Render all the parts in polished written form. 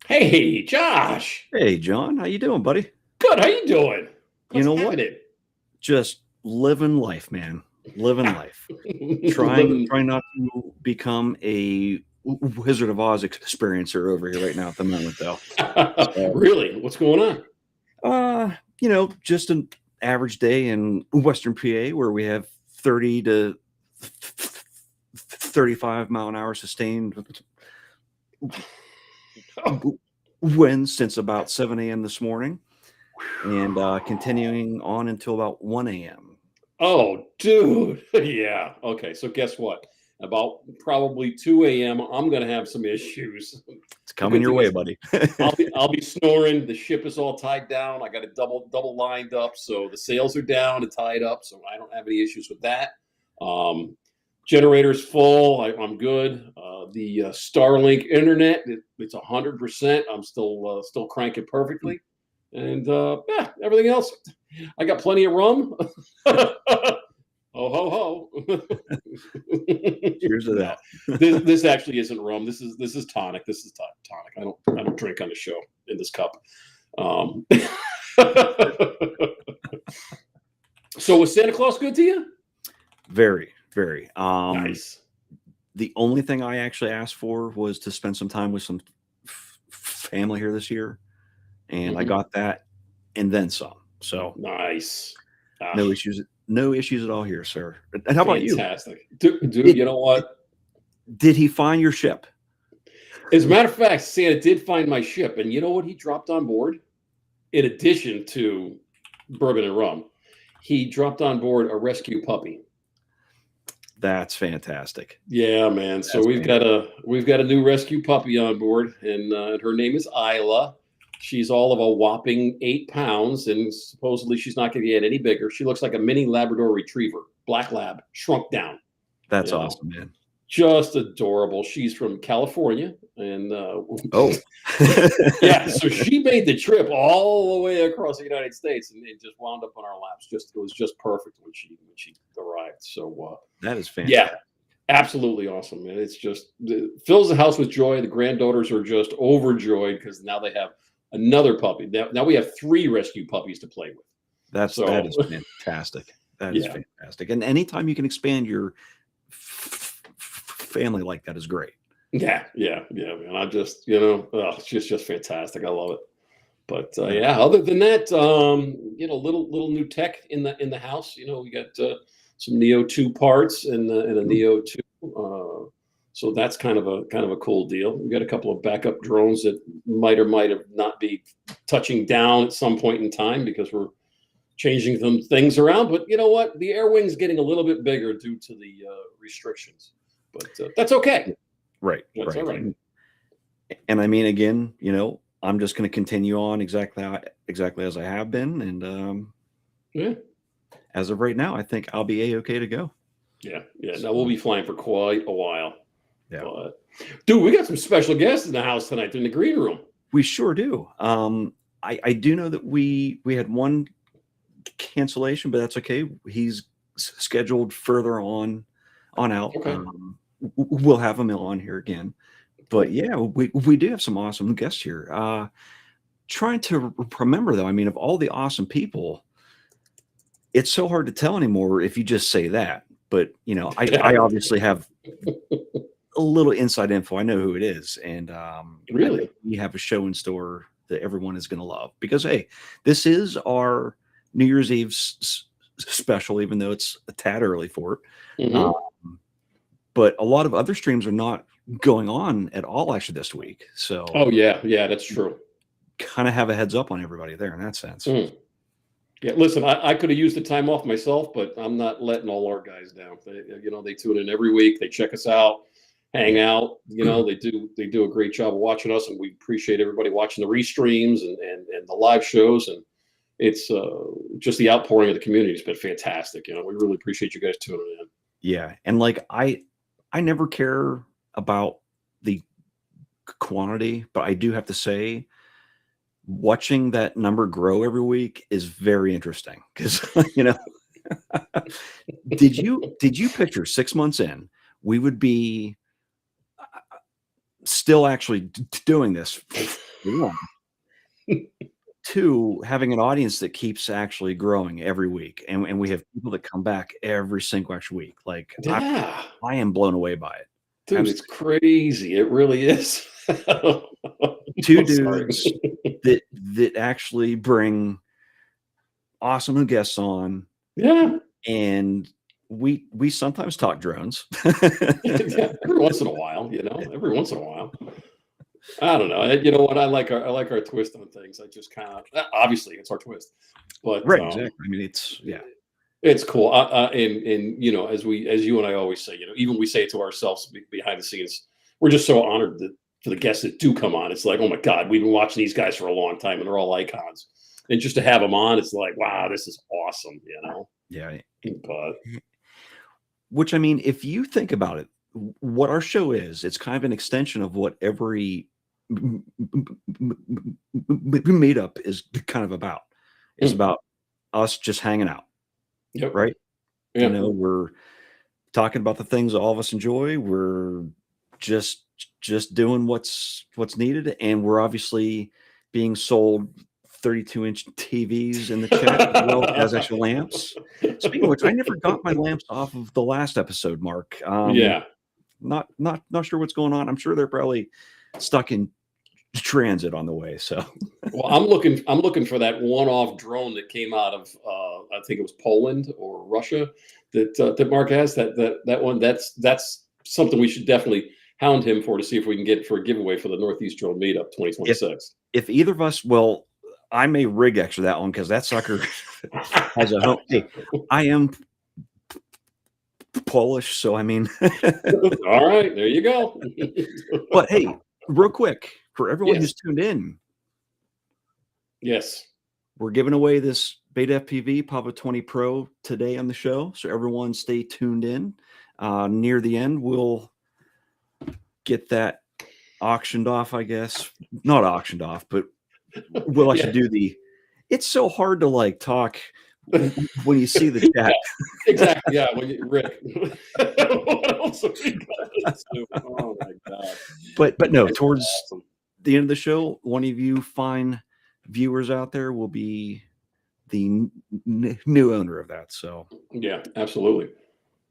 Hey, Josh. Hey, John, how you doing, buddy? Good. How you doing? You What's know what? happening? Just living life, man. Living life. Trying Living. trying not to become a Wizard of Oz experiencer over here right now at the moment, though. So, Really? What's going on? just an average day in Western PA where we have 30 to 35 mile an hour sustained winds since about 7 a.m. this morning, and continuing on until about 1 a.m. Oh, dude. Yeah. Okay. So guess what? About probably 2 a.m. I'm gonna have some issues. It's The coming good your thing way, is buddy. I'll be snoring. The ship is all tied down. I got it double lined up, so the sails are down and tied up, so I don't have any issues with that. Um, Generator's full. I'm good. The Starlink internet, it's 100%. I'm still cranking perfectly, and yeah, everything else. I got plenty of rum. Ho ho ho. Cheers to No, that. this actually isn't rum. This is tonic. This is tonic. I don't drink on the show in this cup. Um, so was Santa Claus good to you? Very, very. Nice. The only thing I actually asked for was to spend some time with some family here this year, and I Mhm. got that and then some. So Nice. Ah, no issues, no issues at all here, sir. And how about you? fantastic. Dude, Did you know what? did he find your ship? As a matter of fact, Santa did find my ship, and you know what he dropped on board? In addition to bourbon and rum, he dropped on board a rescue puppy. That's fantastic. Yeah, man. So That's we've got a new rescue puppy on board, and her name is Isla. She's all of a whopping 8 pounds, and supposedly she's not going to get any bigger. She looks like a mini Labrador Retriever, black lab, shrunk down. that's You know, awesome, man. just adorable. She's from California, and Oh, yeah, so she made the trip all the way across the United States, and it just wound up on our laps. It was just perfect when she arrived. So that is yeah, fantastic. absolutely awesome, man. It's just it fills the house with joy. The granddaughters are just overjoyed because now they have another puppy. Now we have three rescue puppies to play with. That So is fantastic. That is yeah, fantastic. And anytime you can expand your family like that is great. yeah, man. I just it's just fantastic. I love it. But No, yeah, other than that, little new tech in the house. We got some Neo 2 parts and a Neo 2. So that's kind of a cool deal. We got a couple of backup drones that might or might have not be touching down at some point in time because we're changing some things around. But you know what? The air wing's getting a little bit bigger due to the restrictions. But that's okay. right, That's all right. right. And I mean, again, I'm just going to continue on exactly as I have been, and Yeah. as of right now, I think I'll be okay to go. Yeah. Now we'll So, be flying for quite a while. yeah, But dude, we got some special guests in the house tonight in the green room. we sure do. I do know that we had one cancellation, but that's okay. He's scheduled further on out. Okay. We'll have him on here again. But Cool. yeah, we do have some awesome guests here. Trying to remember though, I mean, of all the awesome people, it's so hard to tell anymore if you just say that. But I obviously have a little inside info. I know who it is, and I think Really? we have a show in store that everyone is going to love because hey, this is our New Year's Eve special, even though it's a tad early for it. Hmm. Um, but a lot of other streams are not going on at all actually this week, so Oh yeah, that's true. kind of have a heads up on everybody there in that sense. Mm. Yeah, listen, I could have used the time off myself, but I'm not letting all our guys down. They tune in every week. They check us out, hang Yeah. out. They do a great job of watching us, and we appreciate everybody watching the restreams and the live shows. And it's just the outpouring of the community has been fantastic. We really appreciate you guys tuning in. Yeah, and like I never care about the quantity, but I do have to say watching that number grow every week is very interesting because you know did you picture 6 months in we would be still actually doing this one. Two, having an audience that keeps actually growing every week, and we have people that come back every single actual week. Like Yeah, I am blown away by it. dude, it's crazy. It really is. Two I'm sorry. dudes that actually bring awesome guests on, Yeah. and we sometimes talk drones. Yeah, every once in a while, every once in a while. I don't know. You know what? I like our twist on things. I just kind of obviously it's our twist, but Right, exactly. I mean, it's cool. And as you and I always say, even we say it to ourselves behind the scenes, we're just so honored for the guests that do come on. It's like, oh my God, we've been watching these guys for a long time, and they're all icons. And just to have them on, it's like, wow, this is awesome. Yeah. But which, I mean, if you think about it, what our show is, it's kind of an extension of what every meetup is kind of about. It's about us just hanging out. Yep. Right. Yeah. We're talking about the things all of us enjoy. We're just doing what's needed. And we're obviously being sold 32-inch TVs in the chat as well as extra lamps. Speaking of which, I never got my lamps off of the last episode, Mark. Yeah. Not sure what's going on. I'm sure they're probably stuck in transit on the way. So well, I'm looking for that one-off drone that came out of I think it was Poland or Russia that Mark has. That one, that's something we should definitely hound him for to see if we can get for a giveaway for the Northeast Drone Meetup 2026. If either of us, well, I may rig extra that one because that sucker has a home. Hey, I am Polish, so I mean. All right, there you go. But hey, real quick, for everyone who's tuned in. Yes. We're giving away this Beta FPV Papa 20 Pro today on the show. So everyone stay tuned in. Near the end, we'll get that auctioned off, I guess. Not auctioned off, but we'll actually do it's so hard to like talk when you see the chat. Exactly. Yeah. Rick. What else have we got? Oh my God. But no, towards the end of the show, one of you fine viewers out there will be the new owner of that. So yeah, absolutely.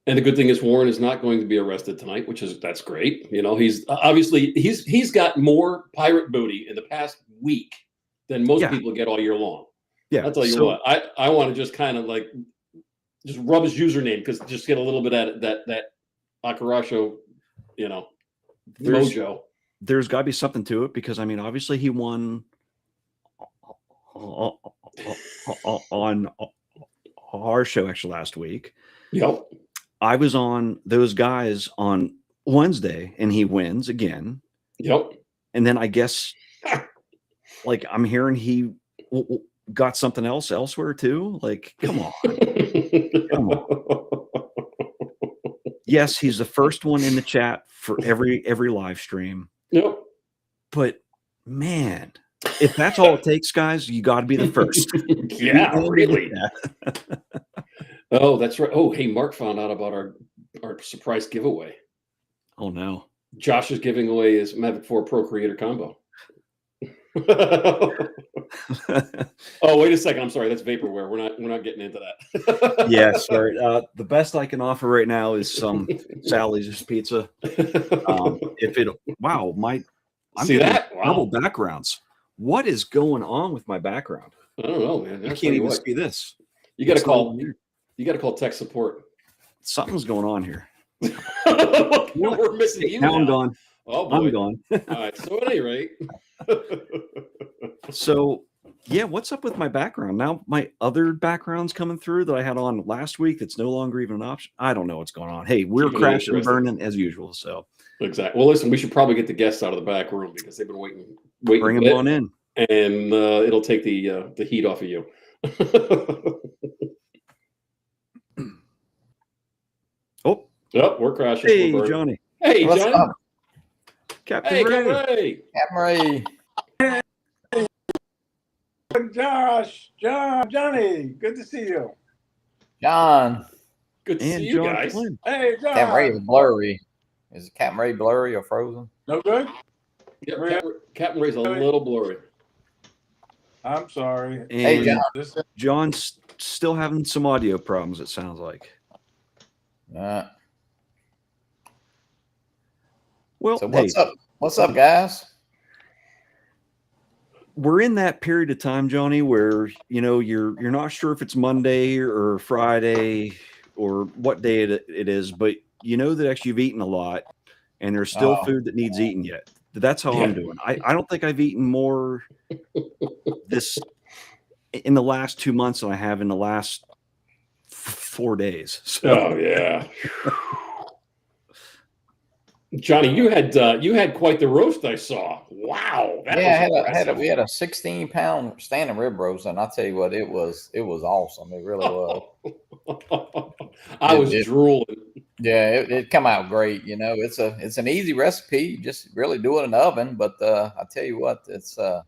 And the good thing is Warren is not going to be arrested tonight, that's great. He's obviously he's got more pirate booty in the past week than most people get all year long. Yeah, I'll tell you what. I want to just kind of like just rub his username because just get a little bit at that Akarasho, mojo. There's got to be something to it because I mean, obviously he won on our show actually last week. Yep. I was on those guys on Wednesday and he wins again. Yep. And then I guess like I'm hearing he got something else elsewhere too. Like, come on. Come on. Yes, he's the first one in the chat for every live stream. Yep. But man, if that's all it takes, guys, you got to be the first. Yeah, really. Oh, that's right. Oh, hey, Mark found out about our surprise giveaway. Oh no. Josh is giving away his Mavic 4 Pro Creator combo. Oh, wait a second. I'm sorry. That's vaporware. We're not getting into that. Yeah, sorry. The best I can offer right now is some Sally's pizza. I'm see that double backgrounds. What is going on with my background? I don't know, man. I can't even see this. You got to call. You got to call tech support. Something's going on here. We're missing you. Now I'm gone. Oh, boy. I'm gone. All right. So at any rate. So yeah, what's up with my background? Now my other background's coming through that I had on last week that's no longer even an option. I don't know what's going on. Hey, we're crashing and burning as usual. So exactly. Well, listen, we should probably get the guests out of the back room because they've been waiting. Bring them on in. And it'll take the heat off of you. Oh, we're crashing. Hey, Johnny. Hey, what's Johnny. up? Captain Ray. Captain Ray. Josh, Johnny, good to see you. John. Good to see you John guys. Flynn. Hey, John. Captain Ray is blurry. Is Captain Ray blurry or frozen? No good? Yeah, Really? Captain Ray's a little blurry. I'm sorry. And Hey, John. This John's still having some audio problems, it sounds like. Well, So hey, what's up? What's up, guys? we're in that period of time, Johnny, where you're not sure if it's Monday or Friday or what day it is, but you know that actually you've eaten a lot and there's still Oh. food that needs eaten yet. That's how I'm doing. I don't think I've eaten more this in the last 2 months than I have in the last 4 days. So Oh yeah. Johnny, you had quite the roast I saw. Wow. That Yeah, was we had a 16-pound standing rib roast, and I tell you what, it was awesome. It really was. I was drooling. Yeah, it come out great. You know, it's an easy recipe. You just really do it in the oven. But I tell you what, it's the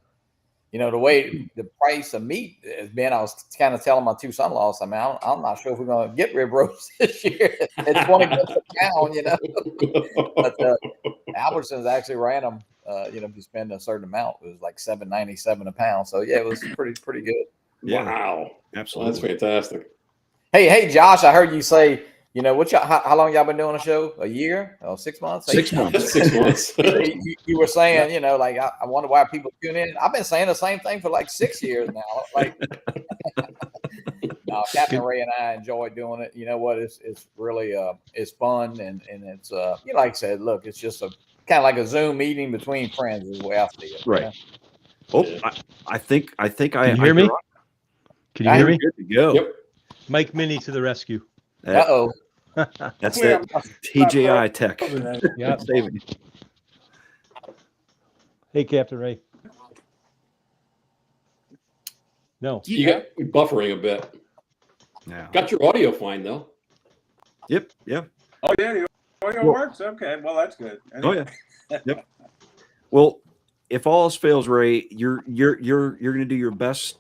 way the price of meat has been. I was kind of telling my two son-in-laws, I'm not sure if we're going to get rib roast this year at 20 bucks a pound. But Albertsons actually ran them. If you spend a certain amount, it was like $7.97 a pound. So yeah, it was pretty good. Yeah, wow. absolutely. Well, that's fantastic. Hey, Josh, I heard you say, how long y'all been doing a show? A year? Oh, 6 months? 6 months. 6 months. You were saying, like, I wonder why people tune in. I've been saying the same thing for like 6 years now. Like, no, Captain Ray and I enjoy doing it. You know what? It's really it's fun and it's like I said, look, it's just a kind of like a Zoom meeting between friends is the way I see it. Right. Oh, I think I Can you hear me? Can you hear me? Good to go. Yep. Mike Mini to the rescue. Uh-oh. That's that TJI tech. Yeah. Saving you. Hey, Captain Ray. No. You got buffering a bit. Yeah. Got your audio fine though. Yep. Oh yeah, your audio works. Okay, well that's good. Oh yeah. Yep. Well, if all else fails, Ray, you're going to do your best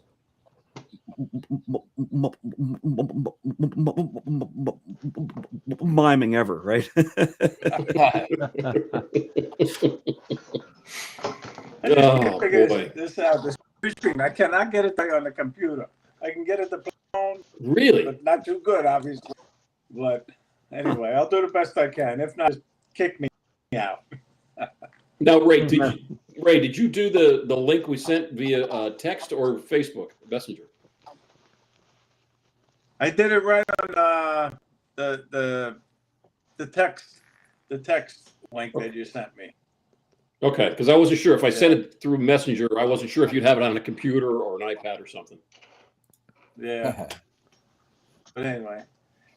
miming ever, right? Oh boy. This screen. I cannot get it on the computer. I can get it the phone, Really? but not too good, obviously. But anyway, I'll do the best I can. If not, just kick me out. Now, Ray, did you do the link we sent via text or Facebook Messenger? I did it right on the text link that you sent me. Okay, because I wasn't sure if I sent it through Messenger. I wasn't sure if you'd have it on a computer or an iPad or something. Yeah. But anyway,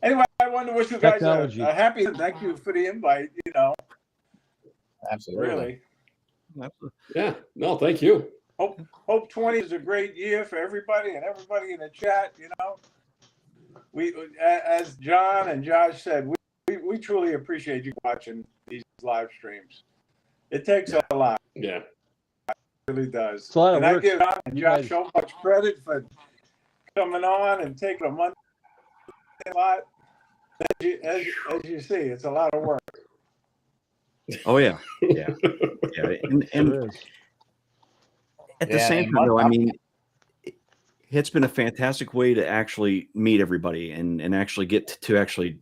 I want to wish you guys a happy. Thank you for the invite. Absolutely. Really. Yeah. No, thank you. Hope 20 is a great year for everybody and everybody in the chat. We, as John and Josh said, we truly appreciate you watching these live streams. It takes a lot. Yeah. It really does. It's a lot of and work. I give John and Josh so much credit for coming on and taking a month. A lot. As you see, it's a lot of work. Oh yeah. And at the same time, though, I mean, it's been a fantastic way to actually meet everybody and actually get to actually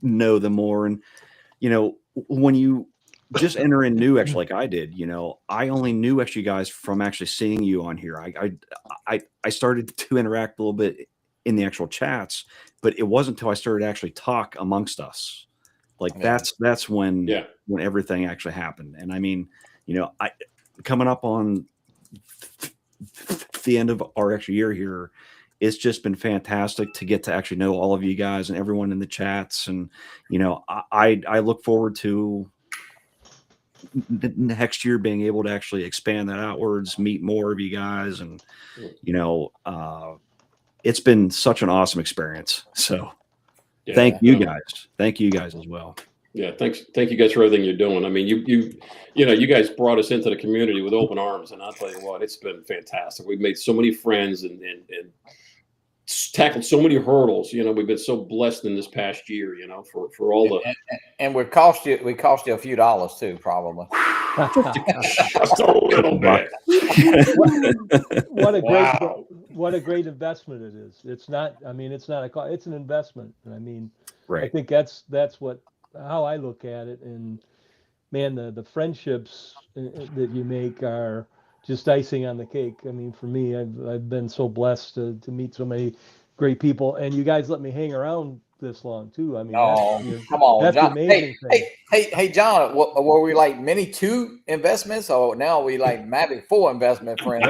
know them more. And when you just enter in new, actually, like I did, I only knew actually guys from actually seeing you on here. I started to interact a little bit in the actual chats, but it wasn't until I started to actually talk amongst us. Like that's when everything actually happened. And I mean, I coming up on the end of our actual year here, it's just been fantastic to get to actually know all of you guys and everyone in the chats. And, I look forward to next year being able to actually expand that outwards, meet more of you guys. And, it's been such an awesome experience. So thank you guys. Thank you guys as well. Yeah. Thank you guys for everything you're doing. I mean, you guys brought us into the community with open arms, and I'll tell you what, it's been fantastic. We've made so many friends and tackled so many hurdles. We've been so blessed in this past year, for all the, and we cost you a few dollars too, probably. Just a little bit. What a Wow. what a great investment it is. It's not, I mean, it's not it's an investment. I mean, I Right. think that's how I look at it. And man, the friendships that you make are just icing on the cake. I mean, for me, I've been so blessed to meet so many great people, and you guys let me hang around this long too. I mean, Oh, come on, that's the John. amazing thing. Hey, John. Were we like Mini 2 investments, or now we like Mavic 4 investment friends?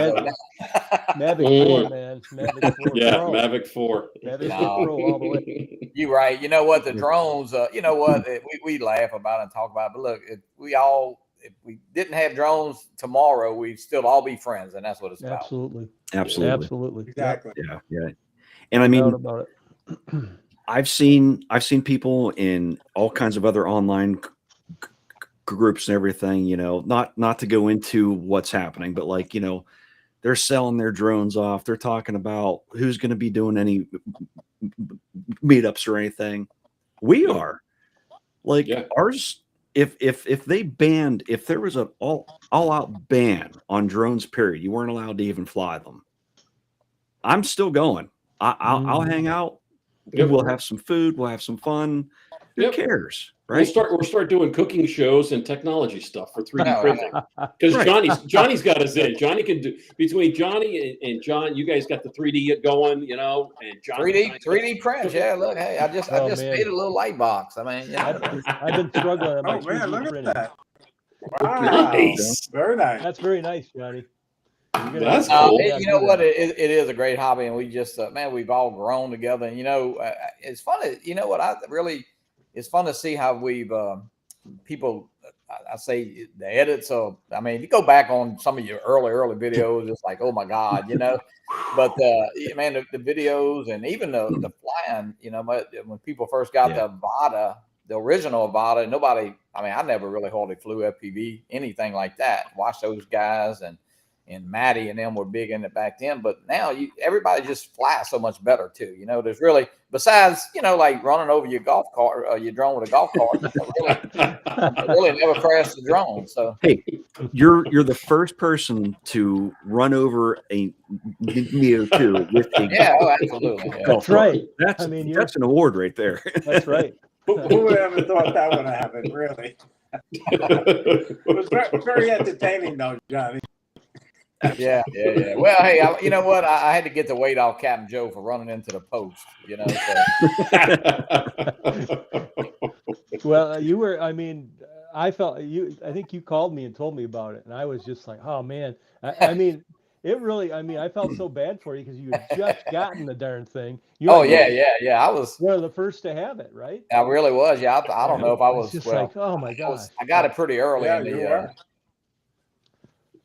Mavic 4, man. Mavic 4 Yeah, Pro. Mavic 4. Mavic 4 Pro all the way. You're right. You know what? The drones, you know what? We laugh about it and talk about it. But look, if we didn't have drones tomorrow, we'd still all be friends. And that's what it's about. Absolutely. Absolutely. Absolutely. Exactly. Yeah. And I No mean, doubt about it. I've seen people in all kinds of other online groups and everything, not to go into what's happening, but like, they're selling their drones off. They're talking about who's going to be doing any meetups or anything. We are like ours. If there was an all out ban on drones, period, you weren't allowed to even fly them. I'm still going. I'll hang out. Yep. We'll have some food. We'll have some fun. Who cares, right? We'll start doing cooking shows and technology stuff for 3D printing. Because Johnny's got us in. Johnny can do, between Johnny and John, you guys got the 3D going, and John 3D print. Yeah, look, hey, I just made a little light box. I mean, I've been struggling on my 3D man, look printing. at that. Wow. Nice. Very nice. That's very nice, Johnny. That's cool. You know what? It is a great hobby, and we just, man, we've all grown together. And it's funny. You know what? It's fun to see how we've people. I say the edits of. I mean, if you go back on some of your early videos, it's like, oh my God, But man, the videos and even the flying. When people first got the Avata, the original Avata, nobody. I mean, I never really hardly flew FPV, anything like that. Watched those guys and Matty and them were big in it back then, but now everybody just flies so much better too. There's really, besides, like running over your golf cart, your drone with a golf cart, really never crashed the drone. So hey, you're the first person to run over a Neo 2 with a absolutely. Yeah. That's right. That's that's an award right there. That's right. Who would ever thought that would happen? Really, it was very entertaining, though, Johnny. Yeah. Well, hey, you know what? I had to get the weight off Captain Joe for running into the post. So. Well, you were. I mean, I think you called me and told me about it, and I was just like, oh man. I mean, it really. I mean, I felt so bad for you because you had just gotten the darn thing. Yeah. I was one of the first to have it, right? I really was. Yeah, I don't know if I was. Just like, oh my gosh. I got it pretty early in the.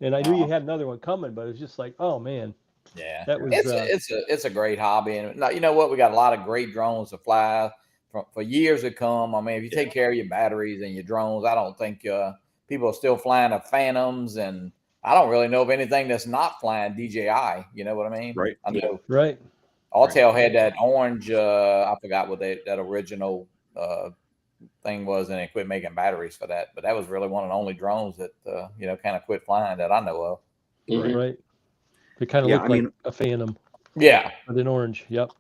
And I knew you had another one coming, but it was just like, oh man. Yeah, that was. It's a great hobby, and you know what? We got a lot of great drones to fly for years to come. I mean, if you take care of your batteries and your drones, I don't think people are still flying the Phantoms, and I don't really know of anything that's not flying DJI. You know what I mean? Right. I know. Right. Alltel had that orange. I forgot what that original thing was, and they quit making batteries for that. But that was really one of the only drones that kind of quit flying that I know of. Mm-hmm. Right. It kind of looked like a Phantom. Yeah. With an orange. Yep.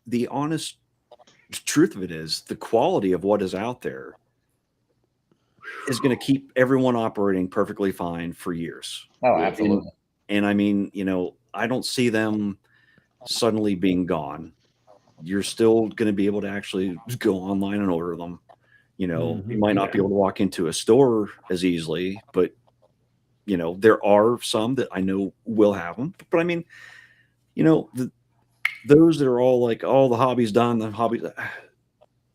The honest truth of it is the quality of what is out there is going to keep everyone operating perfectly fine for years. Oh, absolutely. And I mean, I don't see them suddenly being gone. You're still going to be able to actually go online and order them. You might not be able to walk into a store as easily, but there are some that I know will have them. But I mean, those that are all like, oh, the hobby's done,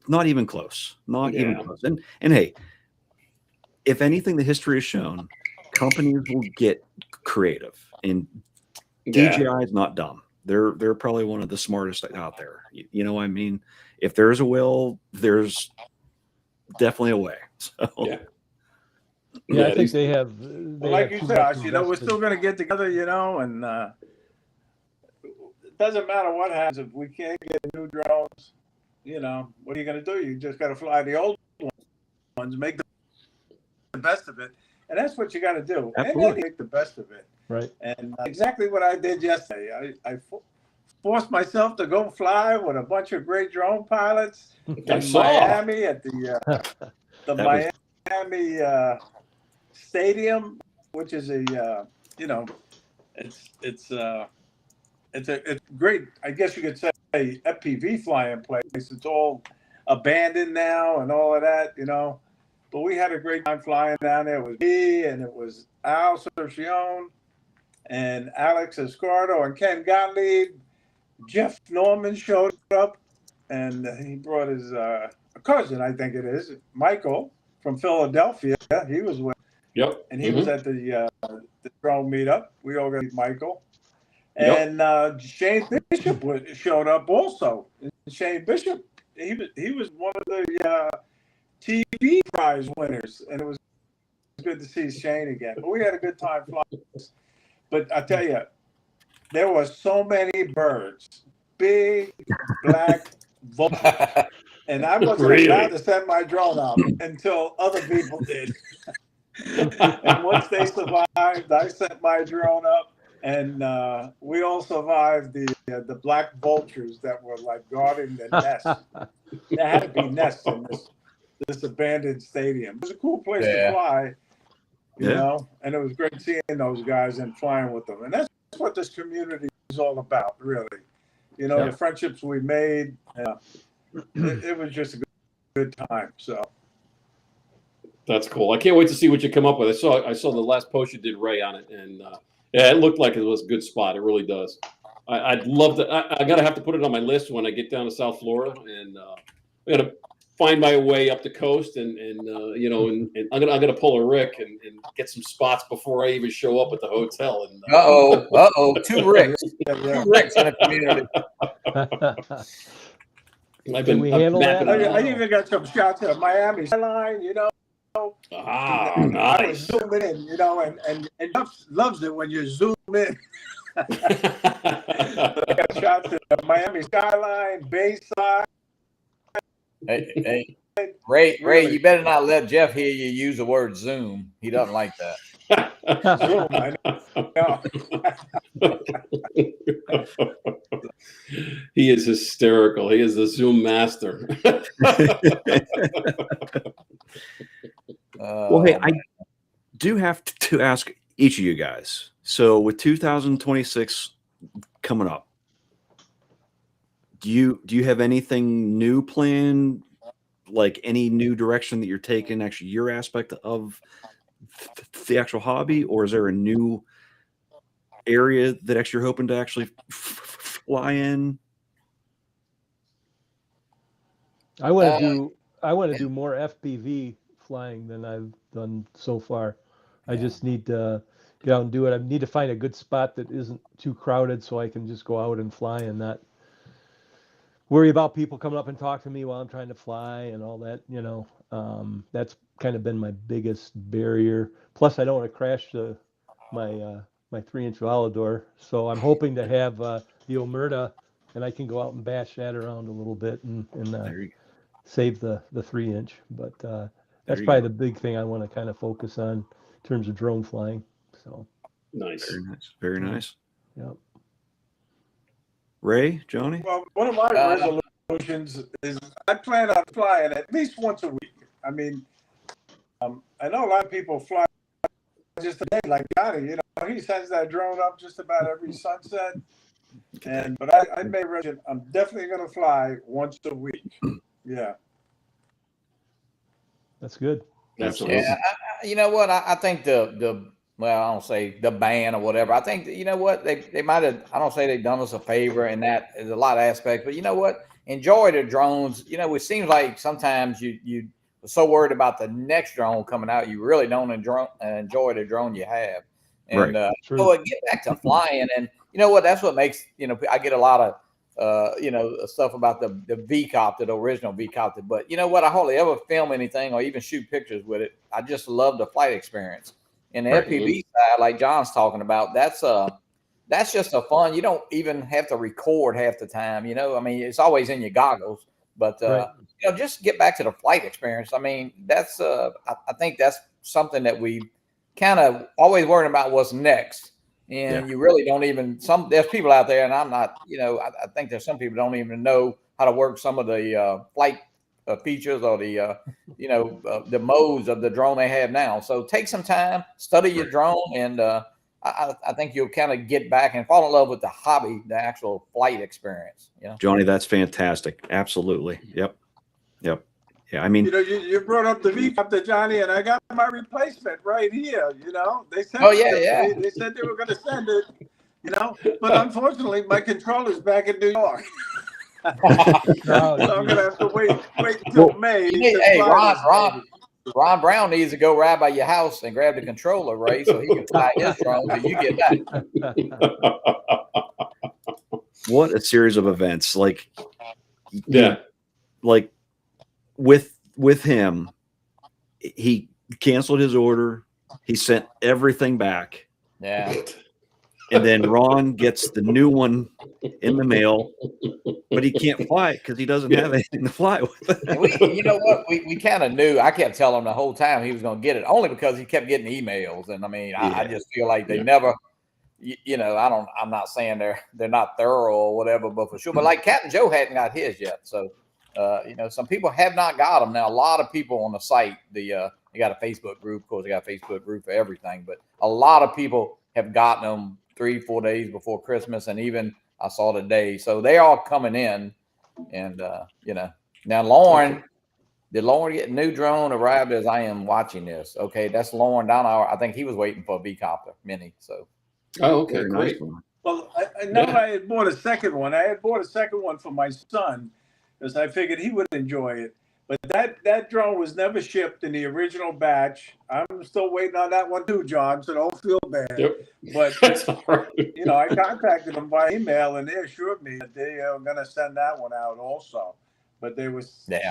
not even close, even close. And hey, if anything, the history has shown companies will get creative, and DJI is not dumb. They're probably one of the smartest out there. I mean, if there's a will, there's definitely a way. So yeah, I think they have. Like you said, we're still going to get together, and it doesn't matter what happens if we can't get new drones. What are you going to do? You just got to fly the old ones, make them best of it. And that's what you got to do. Absolutely. And make the best of it. Right. And exactly what I did yesterday. I forced myself to go fly with a bunch of great drone pilots I in saw. Miami at the Miami stadium, which is a it's a great, I guess you could say, FPV flying place. It's all abandoned now and all of that, But we had a great time flying down there. It was me, and it was Al Cercione and Alex Escardo and Ken Gottlieb. Jeff Norman showed up, and he brought his cousin, I think it is, Michael from Philadelphia. He was with, Yep. and he was at the drone meetup. We all got Michael. And Shane Bishop showed up also. And Shane Bishop, he was one of the TV prize winners, and it was good to see Shane again. But we had a good time flying. But I tell you, there were so many birds, big black vultures, and I wasn't allowed to send my drone out until other people did. And once they survived, I sent my drone up. And we all survived the black vultures that were like guarding the nests. There had to be nests in this abandoned stadium. It was a cool place to fly, you know, and it was great seeing those guys and flying with them. And that's what this community is all about, really. The friendships we made. It was just a good time. So that's cool. I can't wait to see what you come up with. I saw the last post you did, Ray, on it, and it looked like it was a good spot. It really does. I'd love to. I gotta have to put it on my list when I get down to South Florida, and I gotta find my way up the coast, and I'm gonna pull a Rick and get some spots before I even show up at the hotel. And two Ricks, two Ricks in a community. Can we handle that? I even got some shots of Miami skyline, nice. I was zooming in, and loves it when you zoom in. I got shots of the Miami skyline, Bayside. Hey, Ray, you better not let Jeff hear you use the word Zoom. He doesn't like that. Zoom, I know. He is hysterical. He is the Zoom master. Well, hey, I do have to ask each of you guys. So with 2026 coming up, do you have anything new planned? Like any new direction that you're taking, actually your aspect of the actual hobby, or is there a new area that actually you're hoping to actually fly in? I want to do more FPV flying than I've done so far. I just need to get out and do it. I need to find a good spot that isn't too crowded so I can just go out and fly and not worry about people coming up and talk to me while I'm trying to fly and all that, that's kind of been my biggest barrier. Plus I don't want to crash my 3-inch Volador. So I'm hoping to have the Omerta, and I can go out and bash that around a little bit and save the 3-inch. But that's probably the big thing I want to kind of focus on in terms of drone flying. So nice. Very nice. Very nice. Yep. Ray, Johnny? Well, one of my resolutions is I plan on flying at least once a week. I mean, I know a lot of people fly just a day, like Johnny. He sends that drone up just about every sunset. But I made resolution. I'm definitely going to fly once a week. Yeah. That's good. That's awesome. Yeah, you know what? I think well, I don't say the ban or whatever. I think that, they might have, I don't say they've done us a favor in that there's a lot of aspects, but you know what? Enjoy the drones. It seems like sometimes you are so worried about the next drone coming out, you really don't enjoy the drone you have. And get back to flying. And you know what? That's what makes, I get a lot of, stuff about the V-copter, the original V-copter. But you know what? I hardly ever film anything or even shoot pictures with it. I just love the flight experience. And the FPV side, like John's talking about, that's just a fun. You don't even have to record half the time. I mean, it's always in your goggles. But just get back to the flight experience. I mean, that's I think that's something that we kind of always worrying about what's next. And you really don't even, there's people out there, and I'm not, I think there's some people don't even know how to work some of the flight features or the modes of the drone they have now. So take some time, study your drone, and I think you'll kind of get back and fall in love with the hobby, the actual flight experience. Johnny, that's fantastic. Absolutely. Yep. Yeah, I mean, you brought up the V-copter, Johnny, and I got my replacement right here. They sent They said they were going to send it. But unfortunately, my controller's back in New York. So I'm going to have to wait until May. Hey, Ron Brown needs to go right by your house and grab the controller, Ray, so he can fly his drone till you get back. What a series of events! Like with him, he canceled his order. He sent everything back. Yeah. And then Ron gets the new one in the mail, but he can't fly it because he doesn't have anything to fly with. You know what? We kind of knew. I kept telling him the whole time he was going to get it, only because he kept getting emails. And I mean, I just feel like they never, I'm not saying they're not thorough or whatever, but for sure. But like Captain Joe hadn't got his yet. So, some people have not got them. Now, a lot of people on the site, they got a Facebook group. Of course, they got a Facebook group for everything. But a lot of people have gotten them 3-4 days before Christmas, and even I saw today. So they all coming in, and now Lauren, did Lauren get a new drone arrived as I am watching this? Okay, that's Lauren down our. I think he was waiting for a V-copter mini. So, okay, great. Well, I know I had bought a second one. I had bought a second one for my son because I figured he would enjoy it. But that drone was never shipped in the original batch. I'm still waiting on that one too, John, so don't feel bad. Yep. But, that's all right. I contacted them by email, and they assured me that they are going to send that one out also. But they were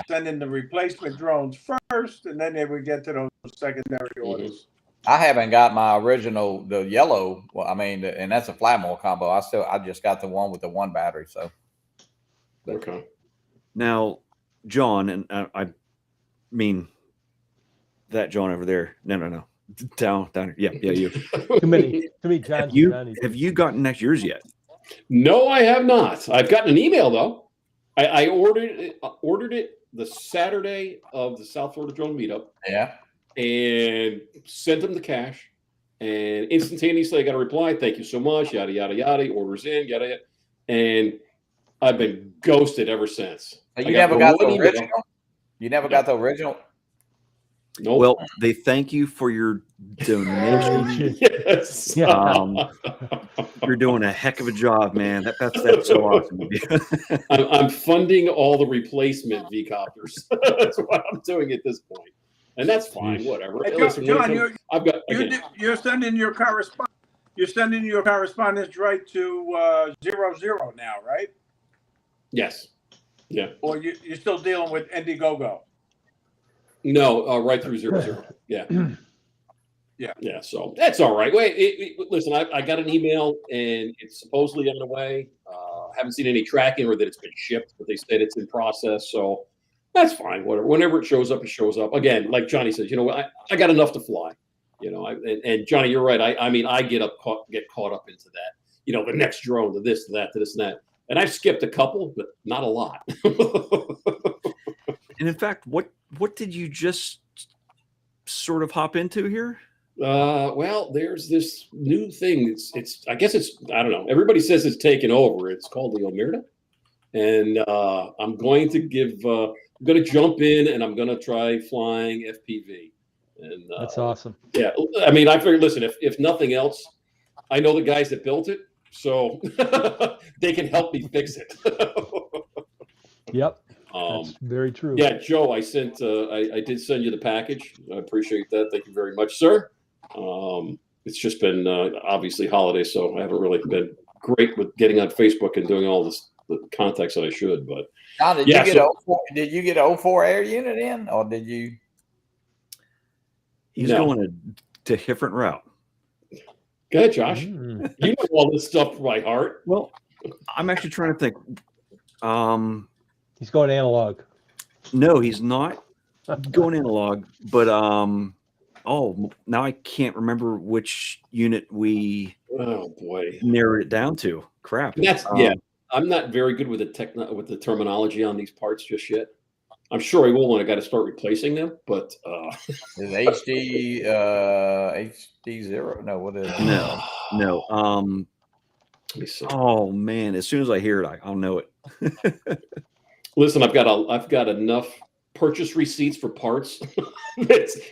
sending the replacement drones first, and then they would get to those secondary orders. I haven't got my original, the yellow. Well, I mean, and that's a Flatmore combo. I just got the one with the one battery. So, okay. Now, John, and I mean that John over there. No. Down here. Yeah, you. Too many Johns. Have you gotten next year's yet? No, I have not. I've gotten an email though. I ordered it the Saturday of the South Florida Drone Meetup. Yeah. And sent them the cash. And instantaneously I got a reply. Thank you so much. Yada, yada, yada. Orders in, yada, yada. And I've been ghosted ever since. You never got the original? You never got the original? Nope. Well, they thank you for your donation. Yes. You're doing a heck of a job, man. That's so awesome. I'm funding all the replacement V-copters. That's what I'm doing at this point. And that's fine, whatever. Hey, Listen, John, you're sending your correspondence. You're sending your correspondence right to 00 now, right? Yes. Yeah. Or you're still dealing with Indiegogo? No, right through 00. Yeah. Yeah. So that's all right. Wait, listen, I got an email and it's supposedly on the way. Haven't seen any tracking or that it's been shipped, but they said it's in process. So that's fine. Whatever. Whenever it shows up, it shows up. Again, like Johnny says, I got enough to fly. And Johnny, you're right. I mean, I get caught up into that. The next drone, to this, to that, to this, and that. And I've skipped a couple, but not a lot. And in fact, what did you just sort of hop into here? Well, there's this new thing. I guess I don't know. Everybody says it's taken over. It's called the Omerta. And I'm going to jump in and I'm going to try flying FPV. And that's awesome. Yeah. I mean, I figured, listen, if nothing else, I know the guys that built it, so they can help me fix it. Yep. That's very true. Yeah, Joe, I did send you the package. I appreciate that. Thank you very much, sir. It's just been obviously holidays, so I haven't really been great with getting on Facebook and doing all the contacts that I should. But John, did you get an 04 air unit in, or did you? He's going to different route. Go ahead, Josh. You know all this stuff by heart. Well, I'm actually trying to think. He's going analog. No, he's not going analog, but Oh, now I can't remember which unit we Oh boy. narrowed it down to. Crap. And that's yeah. I'm not very good with the terminology on these parts just yet. I'm sure I will when I got to start replacing them, but Is HD 0? No, what is it? No. let me see. Oh man, as soon as I hear it, I'll know it. Listen, I've got enough purchase receipts for parts.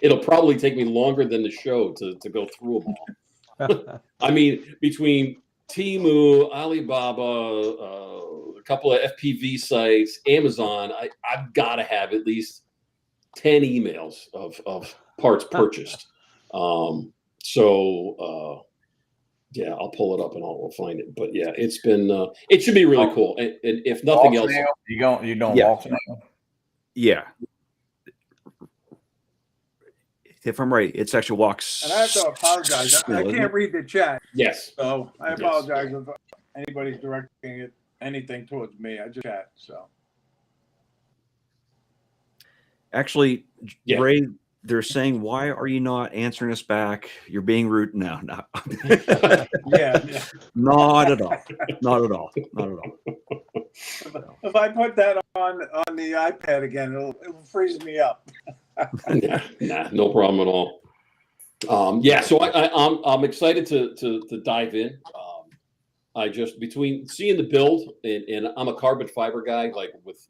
It'll probably take me longer than the show to go through them all. I mean, between Temu, Alibaba, a couple of FPV sites, Amazon, I've got to have at least 10 emails of parts purchased. Yeah, I'll pull it up and we'll find it. But yeah, it's been it should be really cool. And if nothing else, you don't Yeah. walk now? Yeah. If I'm right, it's actually walks. And I have to apologize. I can't read the chat, yes. so I apologize if anybody's directing anything towards me. I just chat, so. Actually, Yeah. Ray, they're saying, why are you not answering us back? You're being rude. No. Yeah. Not at all. Not at all. Not at all. If I put that on the iPad again, it'll freeze me up. Nah, no problem at all. Yeah, so I'm excited to dive in. I just between seeing the build and I'm a carbon fiber guy, like with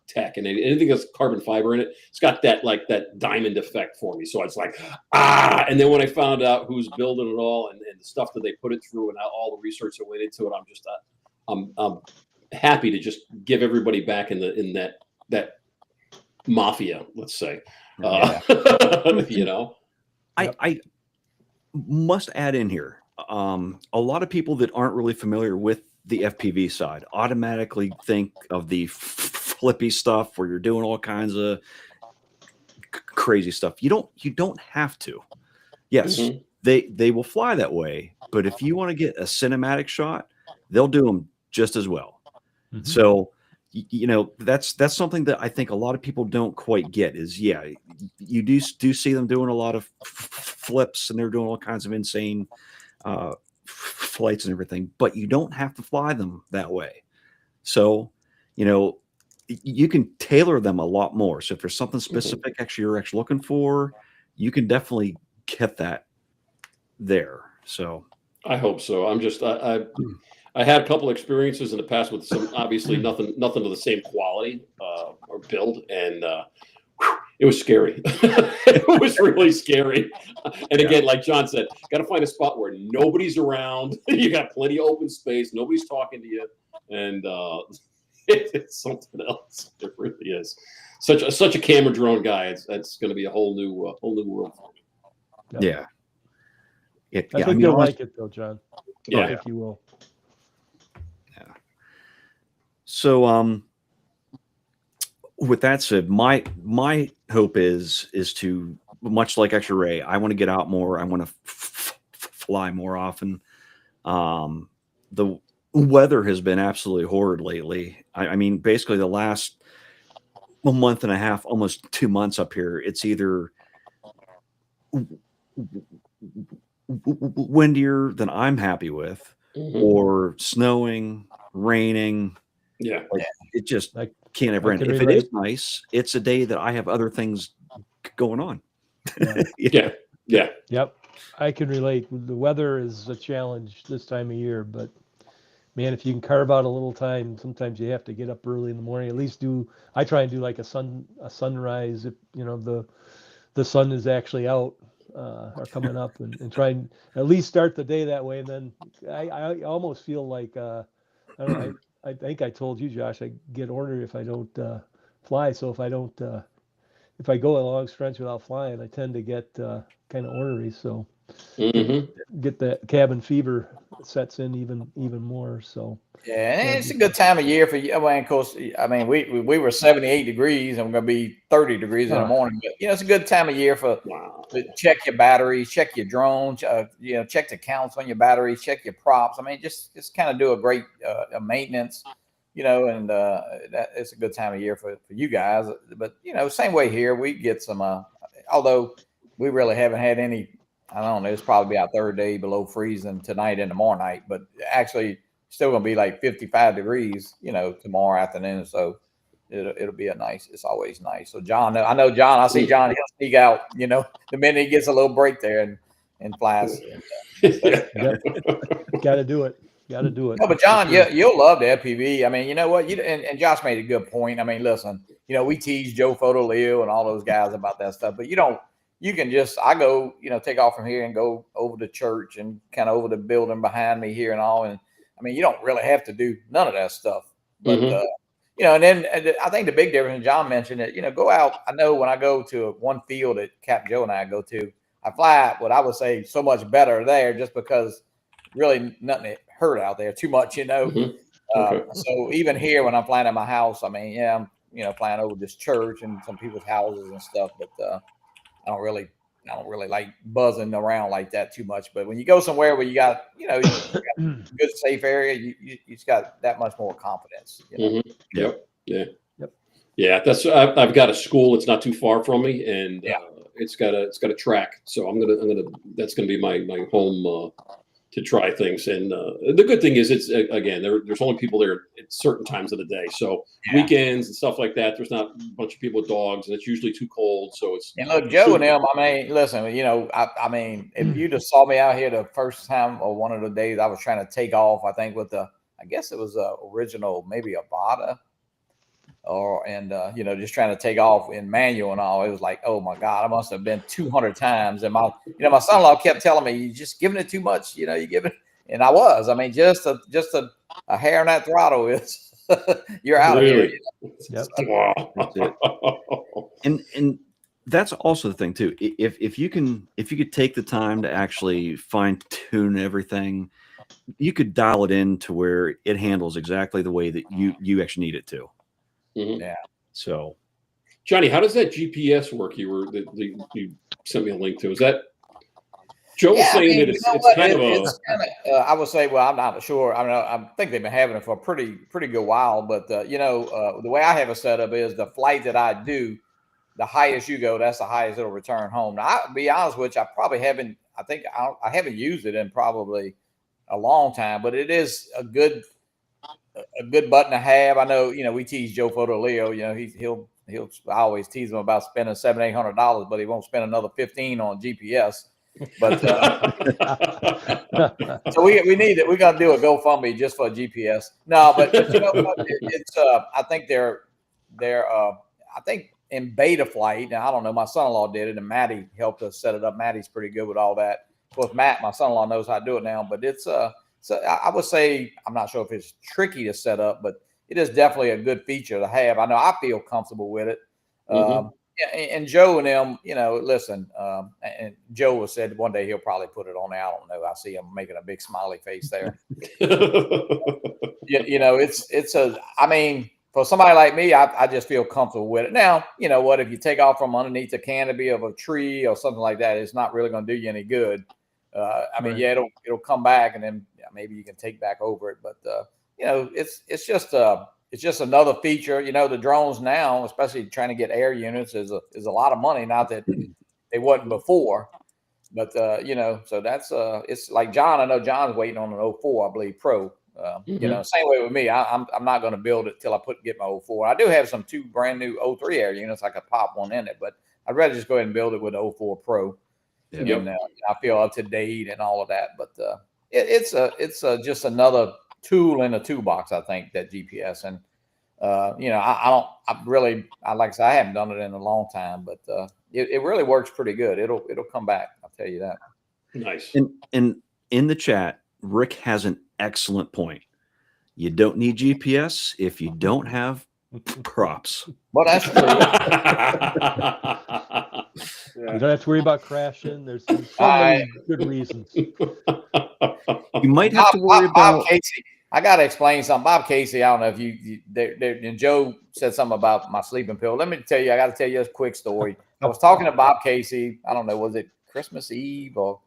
tech and anything that's carbon fiber in it, it's got that diamond effect for me. So it's like and then when I found out who's building it all and the stuff that they put it through and all the research that went into it, I'm just I'm happy to just give everybody back in that mafia, let's say. Yeah. Yep. I must add in here, a lot of people that aren't really familiar with the FPV side automatically think of the flippy stuff where you're doing all kinds of crazy stuff. You don't have to. Yes, they will fly that way, but if you want to get a cinematic shot, they'll do them just as well. So that's something that I think a lot of people don't quite get is you do see them doing a lot of flips and they're doing all kinds of insane flights and everything, but you don't have to fly them that way. So you can tailor them a lot more. So if there's something specific you're actually looking for, you can definitely get that there. So I hope so. I'm just I had a couple experiences in the past with some obviously nothing of the same quality or build, and it was scary. It was really scary. And again, like John said, got to find a spot where nobody's around. You got plenty of open space. Nobody's talking to you, and it's something else. It really is. Such a camera drone guy. It's going to be a whole new world for me. Yeah. I think you'll like it though, John. Yeah. I think you will. Yeah. So with that said, my hope is to, much like Extra Ray, I want to get out more. I want to fly more often. The weather has been absolutely horrid lately. I mean, basically the last month and a half, almost 2 months up here, it's either windier than I'm happy with, or snowing, raining. Yeah. It just can't ever end. If it is nice, it's a day that I have other things going on. Yeah. Yep. I can relate. The weather is a challenge this time of year, but man, if you can carve out a little time, sometimes you have to get up early in the morning. At least I try and do like a sunrise if the sun is actually out or coming up, and try and at least start the day that way. And then I almost feel like I don't know, I think I told you, Josh, I get ornery if I don't fly. So if I go a long stretch without flying, I tend to get kind of ornery. So get that cabin fever sets in even more. So yeah, it's a good time of year for you. I mean, of course, we were 78 degrees and we're going to be 30 degrees in the morning. But it's a good time of year to check your batteries, check your drones, check the counts on your batteries, check your props. I mean, just kind of do a great maintenance, and that it's a good time of year for you guys. But same way here, we get some. Although we really haven't had any. I don't know. It's probably our third day below freezing tonight and tomorrow night, but actually still gonna be like 55 degrees, tomorrow afternoon. So it'll be it's always nice. So John, I know John. I see John. He'll sneak out, the minute he gets a little break there and flies. Yeah. Got to do it. Got to do it. No, but John, you'll love the FPV. I mean, you know what? And Josh made a good point. I mean, listen, we tease Joe Fotoleo and all those guys about that stuff, but you can just, I go, take off from here and go over to church and kind of over the building behind me here and all. And I mean, you don't really have to do none of that stuff, but, and then I think the big difference, and John mentioned it, go out. I know when I go to one field that Cap Joe and I go to, I fly what I would say so much better there just because really nothing hurt out there too much, Okay. So even here when I'm flying at my house, I mean, yeah, I'm, flying over this church and some people's houses and stuff, but I don't really like buzzing around like that too much. But when you go somewhere where you got, you got a good safe area, you just got that much more confidence. Yep. Yeah. Yep. Yeah. I've got a school. It's not too far from me, and it's got a track. So that's gonna be my home to try things. And the good thing is, it's again, there's only people there at certain times of the day. So weekends and stuff like that, there's not a bunch of people with dogs, and it's usually too cold. So it's and look, Joe and them. I mean, listen, I mean, if you just saw me out here the first time or one of the days I was trying to take off, I think with I guess it was original, maybe a Bada. Just trying to take off in manual and all, it was like, oh my God, I must have been 200 times. And my son-in-law kept telling me, you're just giving it too much, you give it. And I was, I mean, just a hair on that throttle is you're out really? of here. Yep. Wow. And that's also the thing too. If you could take the time to actually fine tune everything, you could dial it in to where it handles exactly the way that you actually need it to. Yeah. So, Johnny, how does that GPS work? You sent me a link to. Is that Joe was saying that it's kind of I would say, well, I'm not sure. I mean, I think they've been having it for a pretty good while. But the way I have it set up is the flight that I do, the highest you go, that's the highest it'll return home. Now, I'll be honest with you, I probably haven't. I think I haven't used it in probably a long time, but it is a good button to have. I know, we tease Joe Fotoleo, I always tease him about spending $700-800, but he won't spend another 15 on GPS. But so we need it. We're gonna do a GoFundMe just for GPS. No, but it's I think they're I think in beta flight. Now I don't know. My son-in-law did it, and Matty helped us set it up. Matty's pretty good with all that. Of course, Matt, my son-in-law, knows how to do it now. But it's so I would say, I'm not sure if it's tricky to set up, but it is definitely a good feature to have. I know I feel comfortable with it. And Joe and them, listen, and Joe has said one day he'll probably put it on there. I don't know. I see him making a big smiley face there. I mean, for somebody like me, I just feel comfortable with it. Now, you know what, if you take off from underneath the canopy of a tree or something like that, it's not really going to do you any good. I mean, yeah, it'll come back, and then maybe you can take back over it. But it's just another feature. The drones now, especially trying to get air units, is a lot of money. Not that they wasn't before, but so that's it's like John. I know John's waiting on an 04, I believe, Pro. Same way with me. I'm not going to build it till I get my 04. I do have some 2 brand new 03 air units. I could pop one in it, but I'd rather just go ahead and build it with the 04 Pro. Yeah. And I feel up to date and all of that. But it's just another tool in the toolbox, I think, that GPS. And like I said, I haven't done it in a long time, but it really works pretty good. It'll come back. I'll tell you that. Nice. And in the chat, Rick has an excellent point. You don't need GPS if you don't have props. Well, that's true. You don't have to worry about crashing. There's so many good reasons. You might have to worry about Bob Casey. I got to explain something. Bob Casey, I don't know if you and Joe said something about my sleeping pill. Let me tell you, I got to tell you a quick story. I was talking to Bob Casey. I don't know, was it Christmas Eve or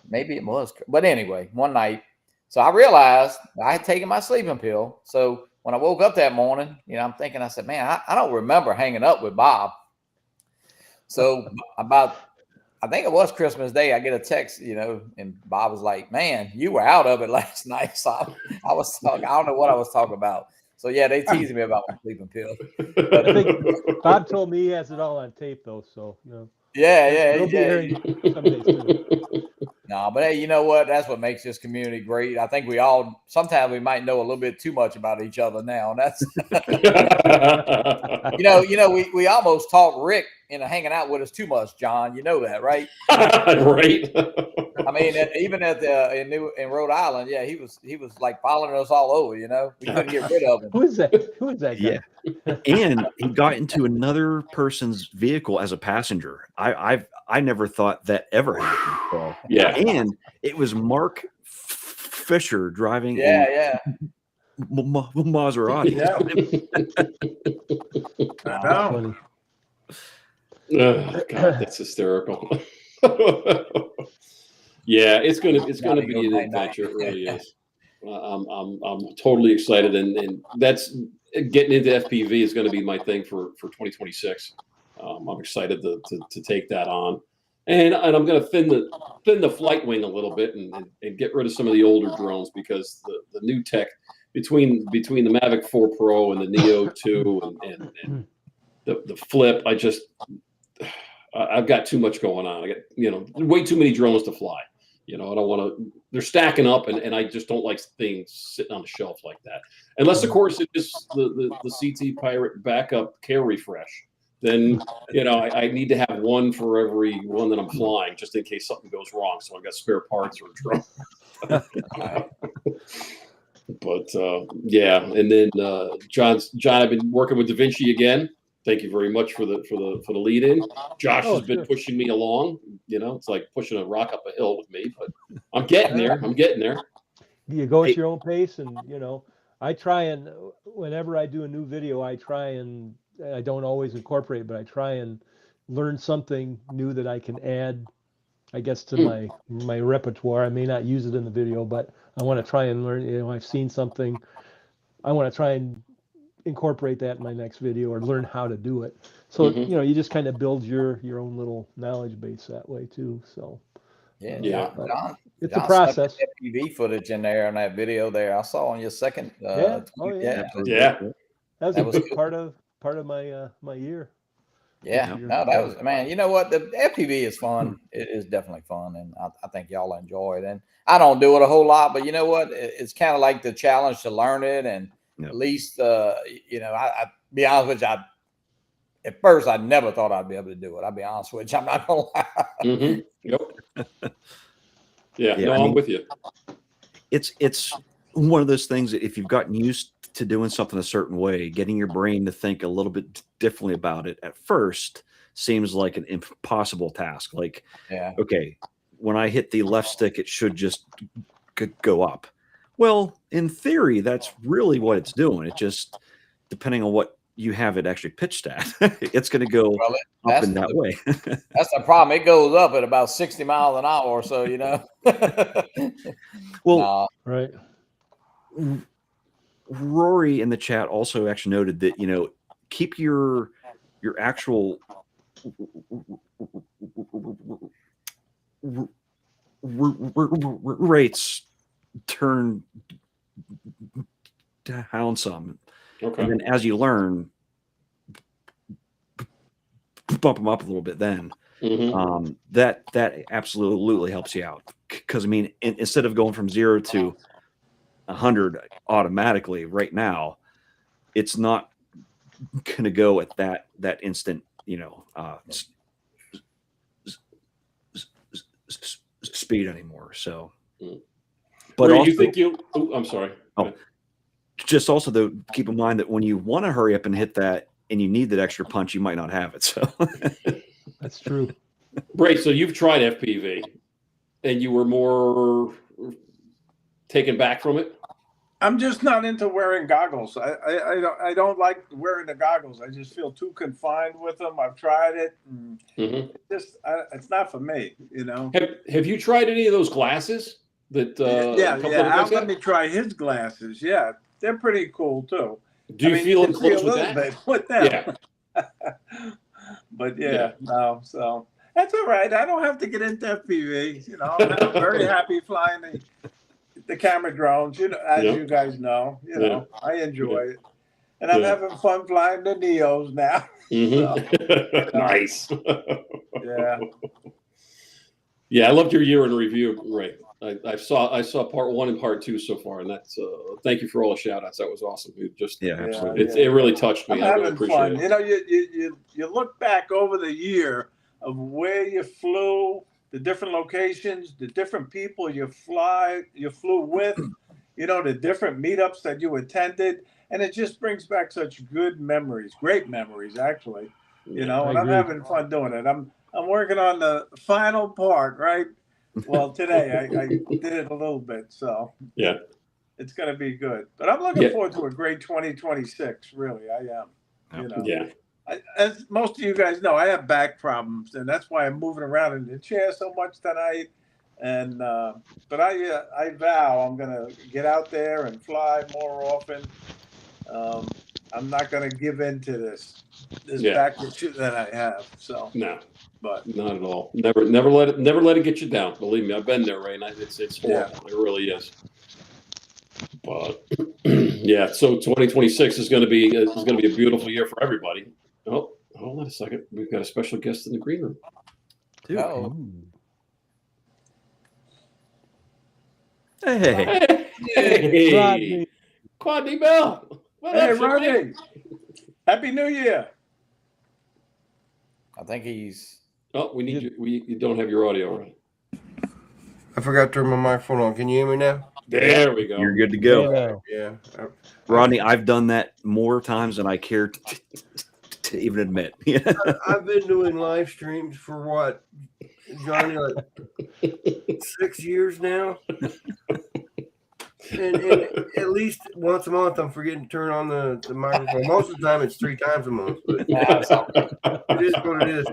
maybe it was? But anyway, one night. So I realized I had taken my sleeping pill. So when I woke up that morning, I'm thinking, I said, man, I don't remember hanging up with Bob. So about I think it was Christmas Day. I get a text, and Bob was like, "Man, you were out of it last night." So I was talking. I don't know what I was talking about. So yeah, they teased me about my sleeping pill. But I think Bob told me he has it all on tape though, so yeah. You'll be hearing someday soon. No, but hey, you know what? That's what makes this community great. I think sometimes we might know a little bit too much about each other now. And that's, we almost taught Rick into hanging out with us too much, John. You know that, right? Right. I mean, even in Rhode Island, yeah, he was like following us all over. We couldn't get rid of him. Who is that? Who is that guy? Yeah. And he got into another person's vehicle as a passenger. I never thought that ever happened. So. Yeah. And it was Mark Fisher driving Maserati. I know. Funny. Oh, God, that's hysterical. Yeah, it's gonna be an adventure. It really is. I'm totally excited, and that's getting into FPV is going to be my thing for 2026. I'm excited to take that on, and I'm going to thin the flight wing a little bit and get rid of some of the older drones, because the new tech between the Mavic 4 Pro and the Neo 2 and the Flip, I've got too much going on. I got way too many drones to fly. I don't want to. They're stacking up, and I just don't like things sitting on the shelf like that. Unless, of course, it is the CT Pirate backup care refresh. Then I need to have one for every one that I'm flying, just in case something goes wrong. So I've got spare parts or a drone. But yeah, and then John, I've been working with DaVinci again. Thank you very much for the lead in. Josh has been pushing me along. It's like pushing a rock up a hill with me, but I'm getting there. You go at your own pace, and I try, and whenever I do a new video, I don't always incorporate, but I try and learn something new that I can add, I guess, to my repertoire. I may not use it in the video, but I want to try and learn. I've seen something, I want to try and incorporate that in my next video, or learn how to do it. So you just kind of build your own little knowledge base that way too. So yeah. John, it's a process. FPV footage in there on that video there. I saw on your second. Yeah. Yeah. That was a big part of my my year. Yeah. No, that was, man. You know what? The FPV is fun. It is definitely fun, and I think y'all enjoy it. And I don't do it a whole lot, but you know what? It's kind of like the challenge to learn it, and at least, I be honest with you, at first I never thought I'd be able to do it. I'll be honest with you. I'm not gonna lie. Yep. Yeah. No, I'm with you. It's one of those things that if you've gotten used to doing something a certain way, getting your brain to think a little bit differently about it at first seems like an impossible task. Like, okay, when I hit the left stick, it should just go up. Well, in theory, that's really what it's doing. It just, depending on what you have it actually pitched at, it's going to go up in that way. That's the problem. It goes up at about 60 miles an hour or so, Well, right. Rory in the chat also actually noted that, keep your actual rates turn down some. Okay. And then as you learn, bump them up a little bit then. That absolutely helps you out. Because, I mean, instead of going from 0 to 100 automatically right now, it's not going to go at that instant, speed anymore. So, but Ray, also, you think I'm sorry. Oh, just also though, keep in mind that when you want to hurry up and hit that, and you need that extra punch, you might not have it. So that's true. Ray, so you've tried FPV, and you were more taken back from it. I'm just not into wearing goggles. I don't like wearing the goggles. I just feel too confined with them. I've tried it. It's not for me, Have you tried any of those glasses that let me try his glasses. Yeah, they're pretty cool too. Do you feel close with that? With them. Yeah. But no. So That's all right. I don't have to get into FPV. You know, I'm very happy flying the camera drones. You know, as Yeah. you guys know, I enjoy it, and I'm Yeah. having fun flying the Neos now. Mhm. Nice. Yeah. Yeah, I loved your year in review, Ray. I saw part 1 and part 2 so far, and that's thank you for all the shout outs. That was awesome. It just Yeah, Yeah, absolutely. it really touched I'm me. I really having appreciate fun. it. You know, you look back over the year of where you flew, the different locations, the different people you flew with, the different meetups that you attended, and it just brings back such good memories, great memories actually. Yeah. And I'm agree. having fun doing it. I'm working on the final part, right? Well, today I did it a little bit, so Yeah. it's going to be good. But I'm looking Yeah. forward to a great 2026. Really, I am. You know, Yeah. as most of you guys know, I have back problems, and that's why I'm moving around in the chair so much tonight. And but I vow I'm going to get out there and fly more often. I'm not going to give in to this Yeah. back issue that I have. So, No, but not at all. Never let it get you down. Believe me, I've been there, Ray. And it's horrible. It really is. But yeah, so 2026 is going to be a beautiful year for everybody. Oh, hold on a second. We've got a special guest in the green room. Dude. Oh. Hey. Hey, Rodney. Quadney Bell. What hey, up, Shemay? Rodney, Happy New Year. I think he's. Oh, we need you. You don't have your audio right. I forgot to turn my microphone on. Can you hear me now? There we go. You're good to go. Hey, Yeah. Rodney, I've done that more times than I care to even admit. I've been doing live streams for what, Johnny, like 6 years now. And at least once a month, I'm forgetting to turn on the microphone. Most of the time, it's 3 times a month. But It's all right. it is what it is.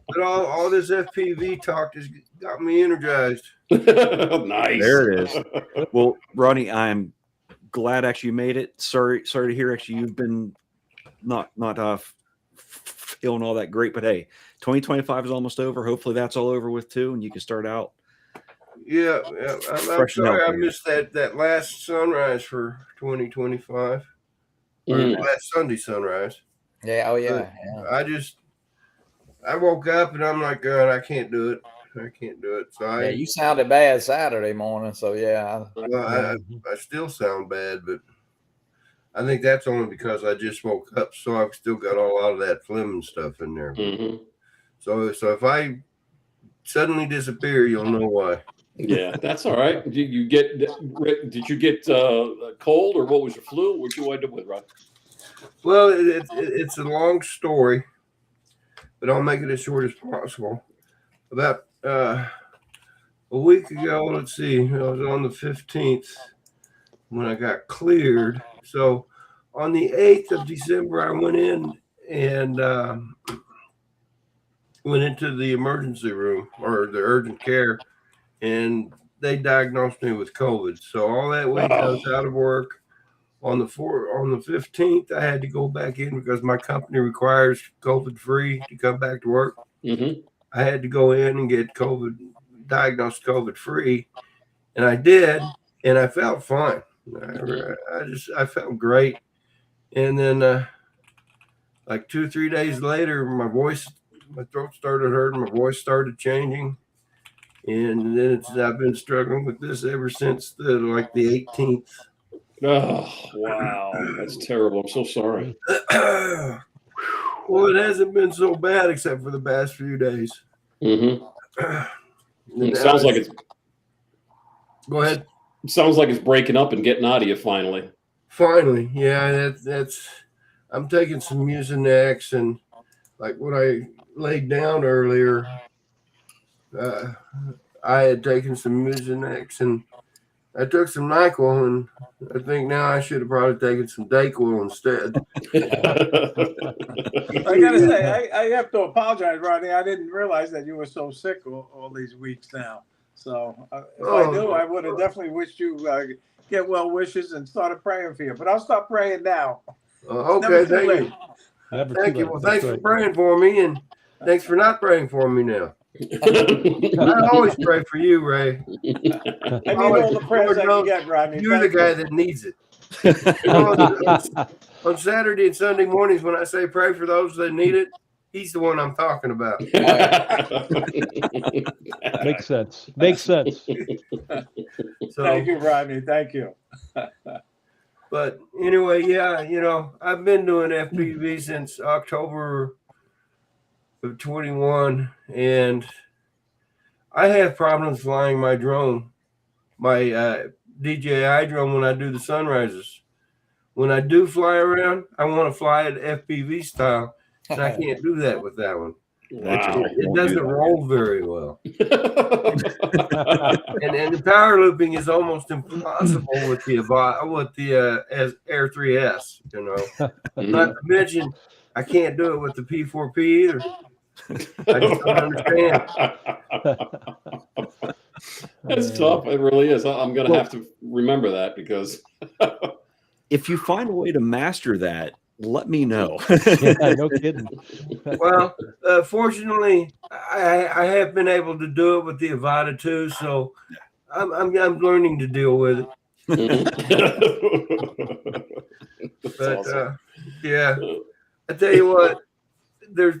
But all this FPV talk has got me energized. Nice. There it is. Well, Rodney, I'm glad actually you made it. Sorry to hear actually you've been not feeling all that great, but hey, 2025 is almost over. Hopefully that's all over with too, and you can start out. Yeah. I'm Fresh and sorry I healthy. missed that last sunrise for 2025. Or Mhm. last Sunday sunrise. Yeah. Oh, yeah. I woke up and I'm like, God, I can't do it. I can't do it. So Yeah, you sounded bad Saturday morning, so yeah. I still sound bad, but I think that's only because I just woke up, so I've still got a lot of that phlegm and stuff in there. Mhm. So if I suddenly disappear, you'll know why. Yeah, that's all right. Did you get a cold or what was your flu? What you wind up with, Rod? Well, it's a long story, but I'll make it as short as possible. About a week ago, let's see, I was on the 15th when I got cleared. So on the 8th of December, I went in and went into the emergency room or the urgent care, and they diagnosed me with COVID. So all that week I was out of work. On the 15th, I had to go back in because my company requires COVID free to come back to work. Mm-hmm. I had to go in and get diagnosed COVID free, and I did, and I felt fine. I felt great. And then like 2-3 days later, my throat started hurting, my voice started changing, and then I've been struggling with this ever since the 18th. Oh, wow. That's terrible. I'm so sorry. Well, it hasn't been so bad except for the past few days. Mm-hmm. It sounds like it's. Go ahead. It sounds like it's breaking up and getting out of you finally. Finally, yeah. That's. I'm taking some Mucinex, and like what I laid down earlier, I had taken some Mucinex, and I took some NyQuil, and I think now I should have probably taken some Dayquil instead. I gotta say, I have to apologize, Rodney. I didn't realize that you were so sick all these weeks now. So if I knew, I would have definitely wished you get well wishes and started praying for you. But I'll stop praying now. Okay, thank you. Never Thank too you. late. Well, That's thanks for right. praying for me, and Thanks for not praying for me now. I always pray for you, Ray. I need all the prayers I can get, Rodney. You're the Thank guy you. that needs it. On Saturday and Sunday mornings, when I say pray for those that need it, he's the one I'm talking about. Makes sense. Makes sense. So, Thank you, Rodney. Thank you. but anyway, yeah, I've been doing FPV since October of 21, and I have problems flying my drone, my DJI drone, when I do the sunrises. When I do fly around, I want to fly it FPV style, and I can't do that with that one. Wow. It doesn't roll very well. And the power looping is almost impossible with the Air 3S, Not to mention, I can't do it with the P4P either. I just don't understand. That's tough. It really is. I'm going to have to remember that, because If you find a way to master that, let me know. Yeah, no kidding. Well, fortunately, I have been able to do it with the Avata too, so I'm learning to deal with it. That's But awesome. yeah, I tell you what, there's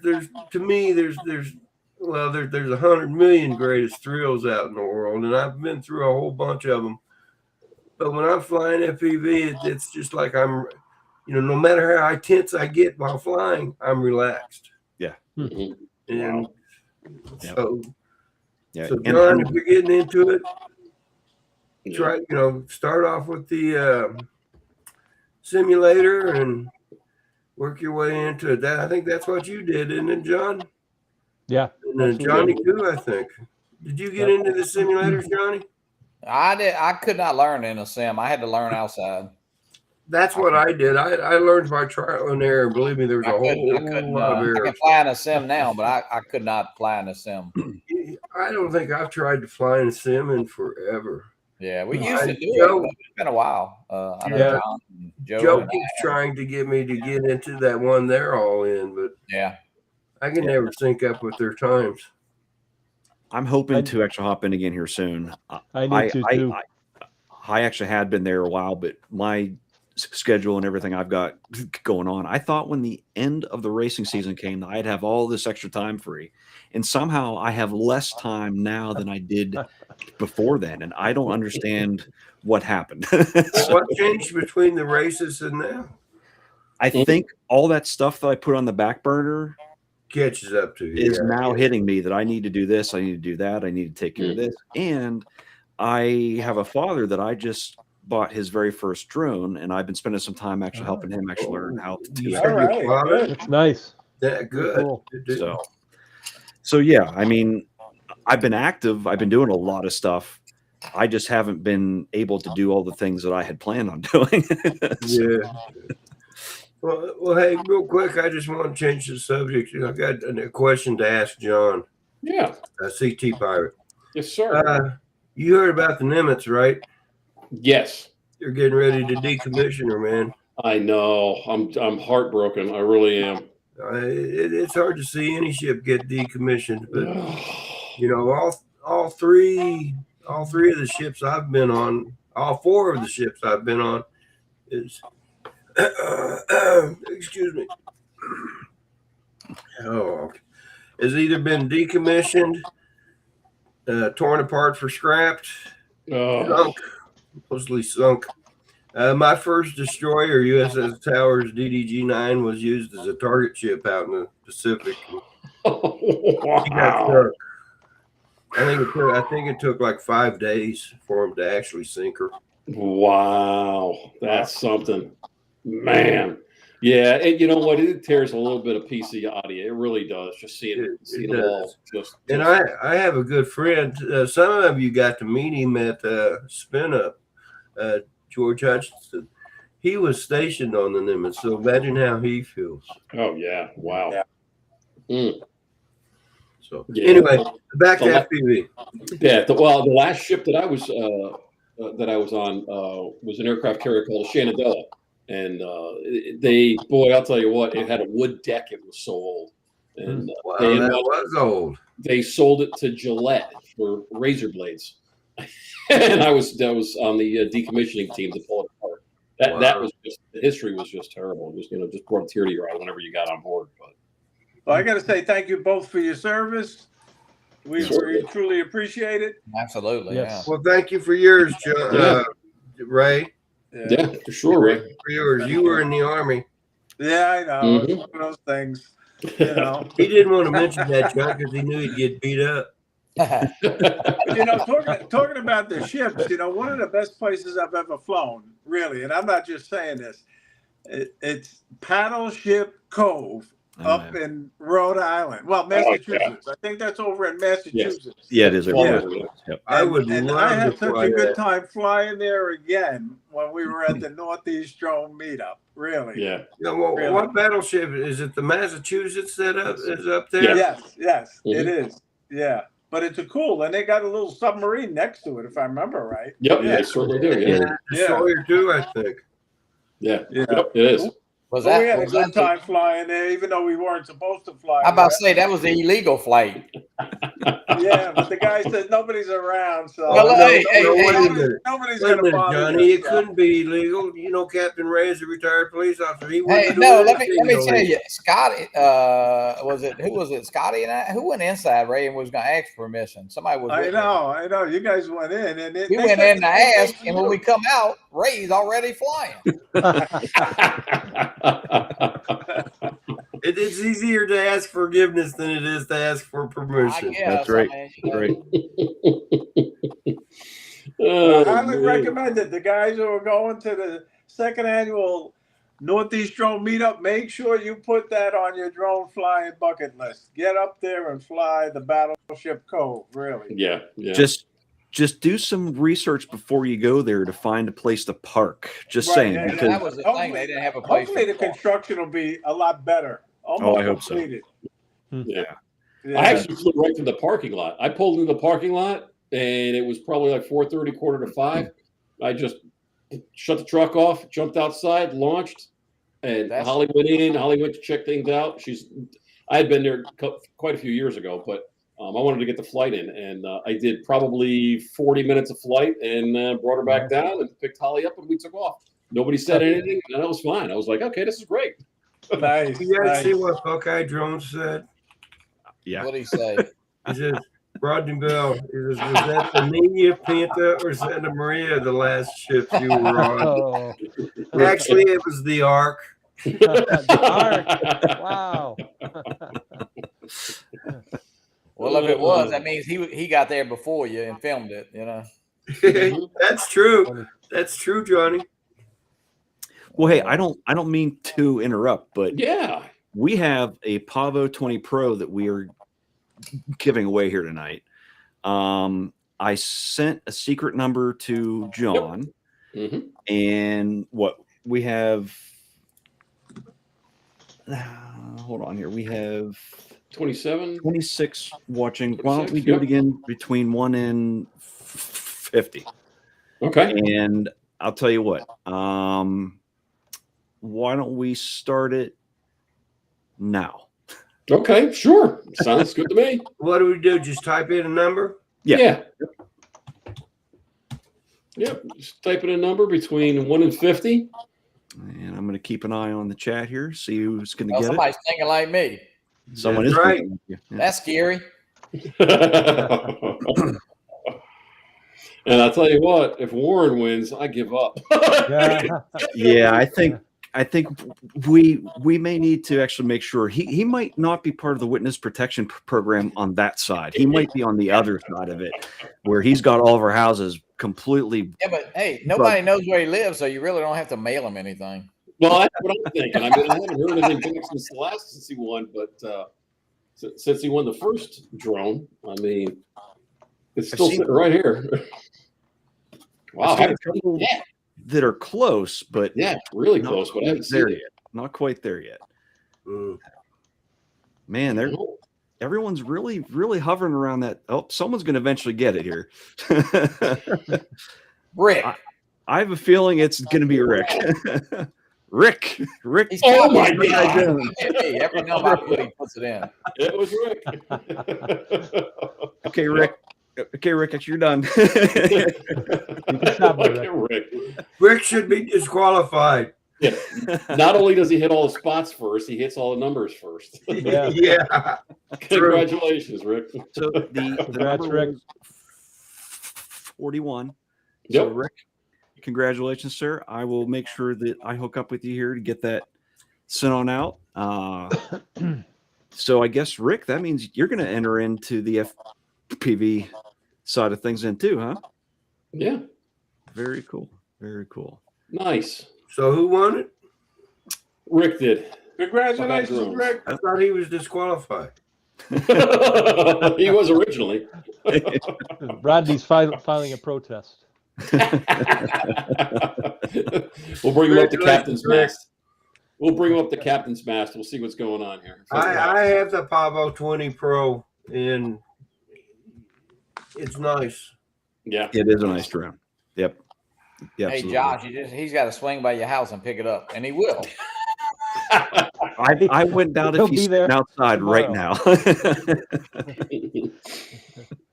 100 million greatest thrills out in the world, and I've been through a whole bunch of them. But when I'm flying FPV, it's just like I'm, no matter how tense I get while flying, I'm relaxed. Yeah. Mhm. And Wow. so, Yeah. so And John, if you're getting into it, Yeah. try, start off with the simulator and work your way into it. I think that's what you did, isn't it, John? Yeah. And then Johnny too, I think. Did you get into the simulators, Johnny? I could not learn in a sim. I had to learn outside. That's what I did. I learned by trial and error. Believe me, there's a whole lot of I errors. can fly in a sim now, but I could not fly in a sim. I don't think I've tried to fly in a sim in forever. Yeah, we used to do Joe, it, but it's been a while. I know Yeah. John and Joe. Joe and keeps trying to get me to get into that one they're all in, but yeah, I can never sync up with their times. I'm hoping to actually hop in again here soon. I need to too. I actually had been there a while, but my schedule and everything I've got going on, I thought when the end of the racing season came, I'd have all this extra time free. And somehow I have less time now than I did before then. And I don't understand what happened. What changed between the races and now? I think all that stuff that I put on the back burner Catches up to you. is now hitting me that I need to do this. I need to do that. I need to take care of this. And I have a father that I just bought his very first drone, and I've been spending some time actually helping him actually learn how to do All it. right. That's nice. That good. Cool. So yeah, I mean, I've been active. I've been doing a lot of stuff. I just haven't been able to do all the things that I had planned on doing. Yeah. Well, hey, real quick, I just want to change the subject. I got a question to ask John. Yeah. CT Pirate. Yes, sir. You heard about the Nimitz, right? Yes. They're getting ready to decommission her, man. I know. I'm heartbroken. I really am. It's hard to see any ship get decommissioned, but all three of the ships I've been on, all four of the ships I've been on, is excuse me. Has either been decommissioned, torn apart for scrapped, sunk, mostly sunk. My first destroyer, USS Towers DDG-9, was used as a target ship out in the Pacific. Wow. She got sunk. I think it took like 5 days for him to actually sink her. Wow, that's something, man. Yeah, you know what? It tears a little bit of piece of your audio. It really does. Just seeing them all. And I have a good friend. Some of you got to meet him at Spin Up. George Hutchinson. He was stationed on the Nimitz, so imagine how he feels. Oh yeah! Wow. Yeah. So anyway, back to FPV. Yeah. The last ship that I was on was an aircraft carrier called a Shenandoah, and I'll tell you what, it had a wood deck. It was so old. And Wow, they, that was old. they sold it to Gillette for razor blades. And that was on the decommissioning team to pull it apart. That was just, the history was just terrible. It was, just brought a tear to your eye whenever you got on board. But Well, I got to say thank you both for your service. We truly appreciate it. Absolutely. Yes. Well, thank you for yours, John, Ray. yeah, for sure, Ray. For yours. You were in the Army. Yeah, I know. It's one of those things. He didn't want to mention that, John, because he knew he'd get beat up. Talking about the ships, one of the best places I've ever flown, really, and I'm not just saying this. It's Paddle Ship Cove up in Rhode Island. Well, Massachusetts. I think that's over in Massachusetts. Yeah, it is. Yeah. Yep. I would And love I had to such fly a good that. time flying there again when we were at the Northeast Drone meetup. Really. Yeah. Well, what battleship is it? The Massachusetts that is up there? Yes, it is. Yeah. But it's a cool, and they got a little submarine next to it, if I remember right. Yep, they certainly do. Yeah. Destroyer too, I think. Yeah. Yep, it is. Was But we that? had a good time flying there, even though we weren't supposed to fly. I'm about to there. say that was the illegal flight. Yeah, but the guy said nobody's around, so Well, hey, nobody's Wait a going to minute, bother Johnny. you, It couldn't be illegal. Captain Ray is a retired police officer. He Hey, wouldn't no, do let me anything tell illegal. you, Scotty. Who was it? Scotty and I. Who went inside Ray and was going to ask permission? Somebody was. I know. You guys went in, and We went in to ask, and when we come out, Ray's already flying. It's easier to ask forgiveness than it is to ask for permission. That's right. Right. I highly recommend it. The guys who are going to the second annual Northeast Drone Meetup, make sure you put that on your drone flying bucket list. Get up there and fly the Battleship Cove. Really. Yeah. Just do some research before you go there to find a place to park. Just Right, saying. yeah, Because That was the thing. They didn't have a place. Hopefully, the to park. construction will be a lot better. Almost I hope so. completed. Yeah. Yeah. I actually flew right to the parking lot. I pulled into the parking lot, and it was probably like 4:30, 4:45. I just shut the truck off, jumped outside, launched, and Holly went in. Holly went to check things out. I had been there quite a few years ago, but I wanted to get the flight in, and I did probably 40 minutes of flight, and brought her back down and picked Holly up, and we took off. Nobody said anything, and that was fine. I was like, okay, this is great. Nice. You guys see what Buckeye Drone said? yeah. What did he say? He says, Rodney Bell, he says, was that the Nina, Pinta, or Santa Maria, the last ship you were on? Oh, Actually, it was the Ark. the Ark. Wow. Well, if it was, that means he got there before you and filmed it. That's true. That's true, Johnny. Well, hey, I don't mean to interrupt, but Yeah. we have a Pavo 20 Pro that we are giving away here tonight. I sent a secret number to John, and what we have. Hold on here. We have 26 watching. Why don't we do it again between 1 and 50? Okay. And I'll tell you what. Why don't we start it now? Okay, sure. Sounds good to me. What do we do? Just type in a number? Yeah. Yep. Just type in a number between 1 and 50. And I'm going to keep an eye on the chat here, see who's going to get Somebody's thinking like me. it. Someone That's is right. thinking like you. Yeah. That's scary. And I'll tell you what, if Warren wins, I give up. Yeah, I think we may need to actually make sure he might not be part of the witness protection program on that side. He might be on the other side of it, where he's got all of our houses completely. Yeah, but hey, nobody knows where he lives, so you really don't have to mail him anything. Well, that's what I'm thinking. I mean, I haven't heard anything back since he won, but since he won the first drone, I mean, it's still sitting right here. Wow. I've got a couple that are close, but Yeah, really not close, but I quite haven't there seen it. yet. Not quite there yet. Mm. Man, everyone's really hovering around that. Oh, someone's going to eventually get it here. Rick. I have a feeling it's going to be Rick. Rick. He's Oh my copied. God. Hey, every number I put, he puts it in. It was Rick. Okay, Rick. Okay, Rick, you're done. You can stop by, Rick. Rick. Rick should be disqualified. Yeah. Not only does he hit all the spots first, he hits all the numbers first. Yeah. Yeah. Congratulations, Rick. So the Congrats, number Rick. was 41. Yep. So Rick, congratulations, sir. I will make sure that I hook up with you here to get that sent on out. So I guess, Rick, that means you're going to enter into the FPV side of things then too, huh? Yeah. Very cool. Very cool. Nice. So who won it? Rick did. Congratulations, Rick. I thought he was disqualified. He was originally. Rodney's filing a protest. We'll bring him up to Congratulations, captain's Rick. mast. We'll bring him up to captain's mast. We'll see what's going on here. I have the Pavo 20 Pro, and it's nice. Yeah. It is a nice drone. Yep. Yeah. Hey, Josh, he's got to swing by your house and pick it up, and he will. I wouldn't doubt He'll if he's be there sitting outside right now.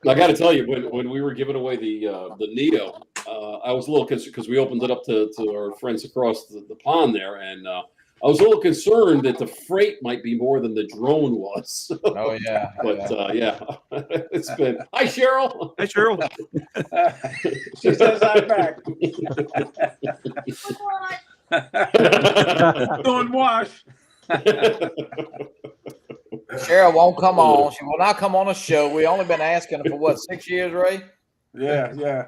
I got to tell you, when we were giving away the Neo, I was a little concerned because we opened it up to our friends across the pond there, and I was a little concerned that the freight might be more than the drone was. Oh yeah, But yeah, it's been. Hi, Cheryl. Hi, Cheryl. She says I'm back. Doing wash. Cheryl won't come on. She will not come on a show. We only been asking her for what, 6 years, Ray? Yeah.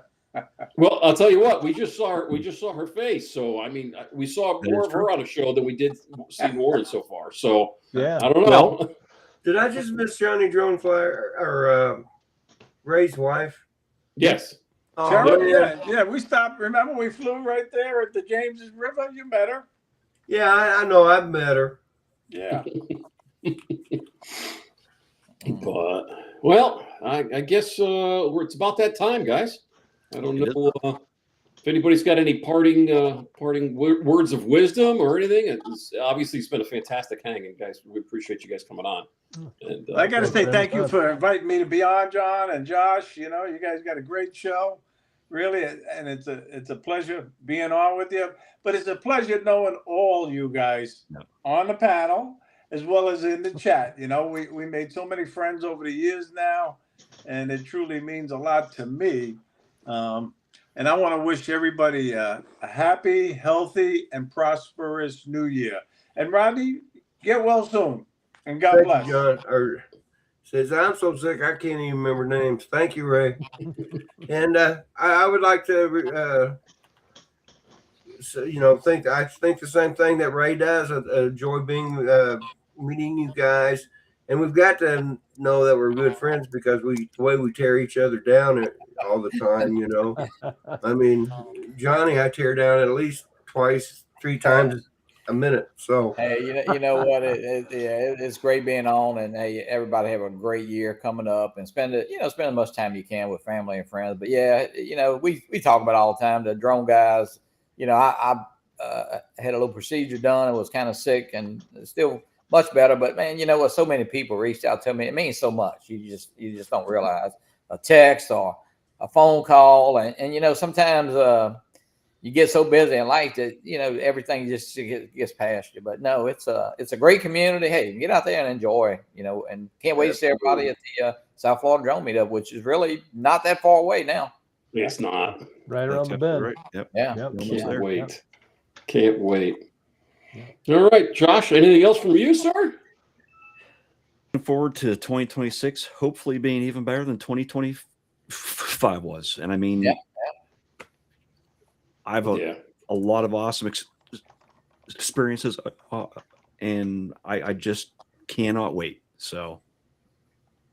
Well, I'll tell you what. We just saw her face. So I mean, we saw more of her on a show than we did see Warren so far. So Yeah. I don't know. Did I just miss Johnny Drone Flyer or Ray's wife? Yes. Oh, Cheryl, yeah. We stopped. Remember, we flew right there at the James's River. You met her. Yeah, I know. I've met her. Yeah. But well, I guess it's about that time, guys. I don't know if anybody's got any parting words of wisdom or anything. Obviously, it's been a fantastic hanging, guys. We appreciate you guys coming on. And I got to say thank you for inviting me to be on, John and Josh. You know, you guys got a great show, really, and it's a pleasure being on with you. But it's a pleasure knowing all you guys on the panel as well as in the chat. You know, we made so many friends over the years now, and it truly means a lot to me. And I want to wish everybody a happy, healthy, and prosperous New Year. And Rodney, get well soon, and God Thank bless. you, John. Or says I'm so sick I can't even remember names. Thank you, Ray. And I would like to, I think the same thing that Ray does. Enjoy being meeting you guys, and we've got to know that we're good friends because the way we tear each other down all the time. You know, I mean, Johnny, I tear down at least twice, 3 times a minute. So hey, you know what? It's great being on, and hey, everybody have a great year coming up, and spend as much time you can with family and friends. But yeah, we talk about it all the time. The drone guys, I had a little procedure done and was kind of sick, and still much better. But man, you know what? So many people reached out to me. It means so much. You just don't realize a text or a phone call, and sometimes you get so busy in life that everything just gets past you. But no, it's a great community. Hey, get out there and enjoy. And can't wait to see everybody at the South Florida Drone Meetup, which is really not that far away now. It's not Right around the bend. Right. Yep. Yeah. Yep. Can't wait. Can't wait. All right, Josh. Anything else from you, sir? Looking forward to 2026, hopefully being even better than 2025 was. And I mean, I have a lot of awesome experiences, and I just cannot wait. So,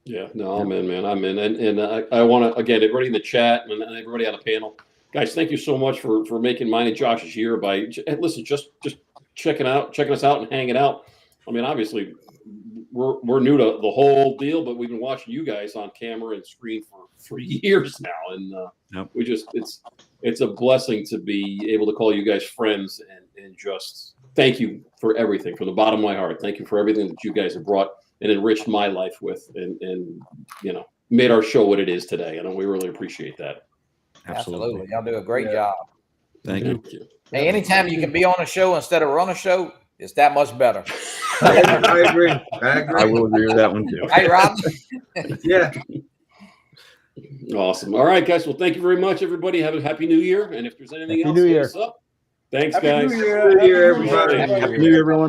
yeah, no, I'm in, man. I'm in, and I want to again, everybody in the chat and everybody on the panel, guys. Thank you so much for making mine and Josh's year by just checking us out and hanging out. I mean, obviously, we're new to the whole deal, but we've been watching you guys on camera and screen for years now, and we just it's a blessing to be able to call you guys friends and just thank you for everything from the bottom of my heart. Thank you for everything that you guys have brought and enriched my life with, and made our show what it is today. And we really appreciate that. Absolutely. Y'all do a great job. Thank you. Thank you. Hey, anytime you can be on a show instead of run a show, it's that much better. I agree. I will agree with that one too. Hey, Rob. Yeah. Awesome. All right, guys. Well, thank you very much, everybody. Have a happy New Year. And if there's anything Happy else, New hit Year. us up. Thanks, Happy guys. New Year. Happy New Year, Happy New Year, everybody. everybody. Happy New Year, everyone.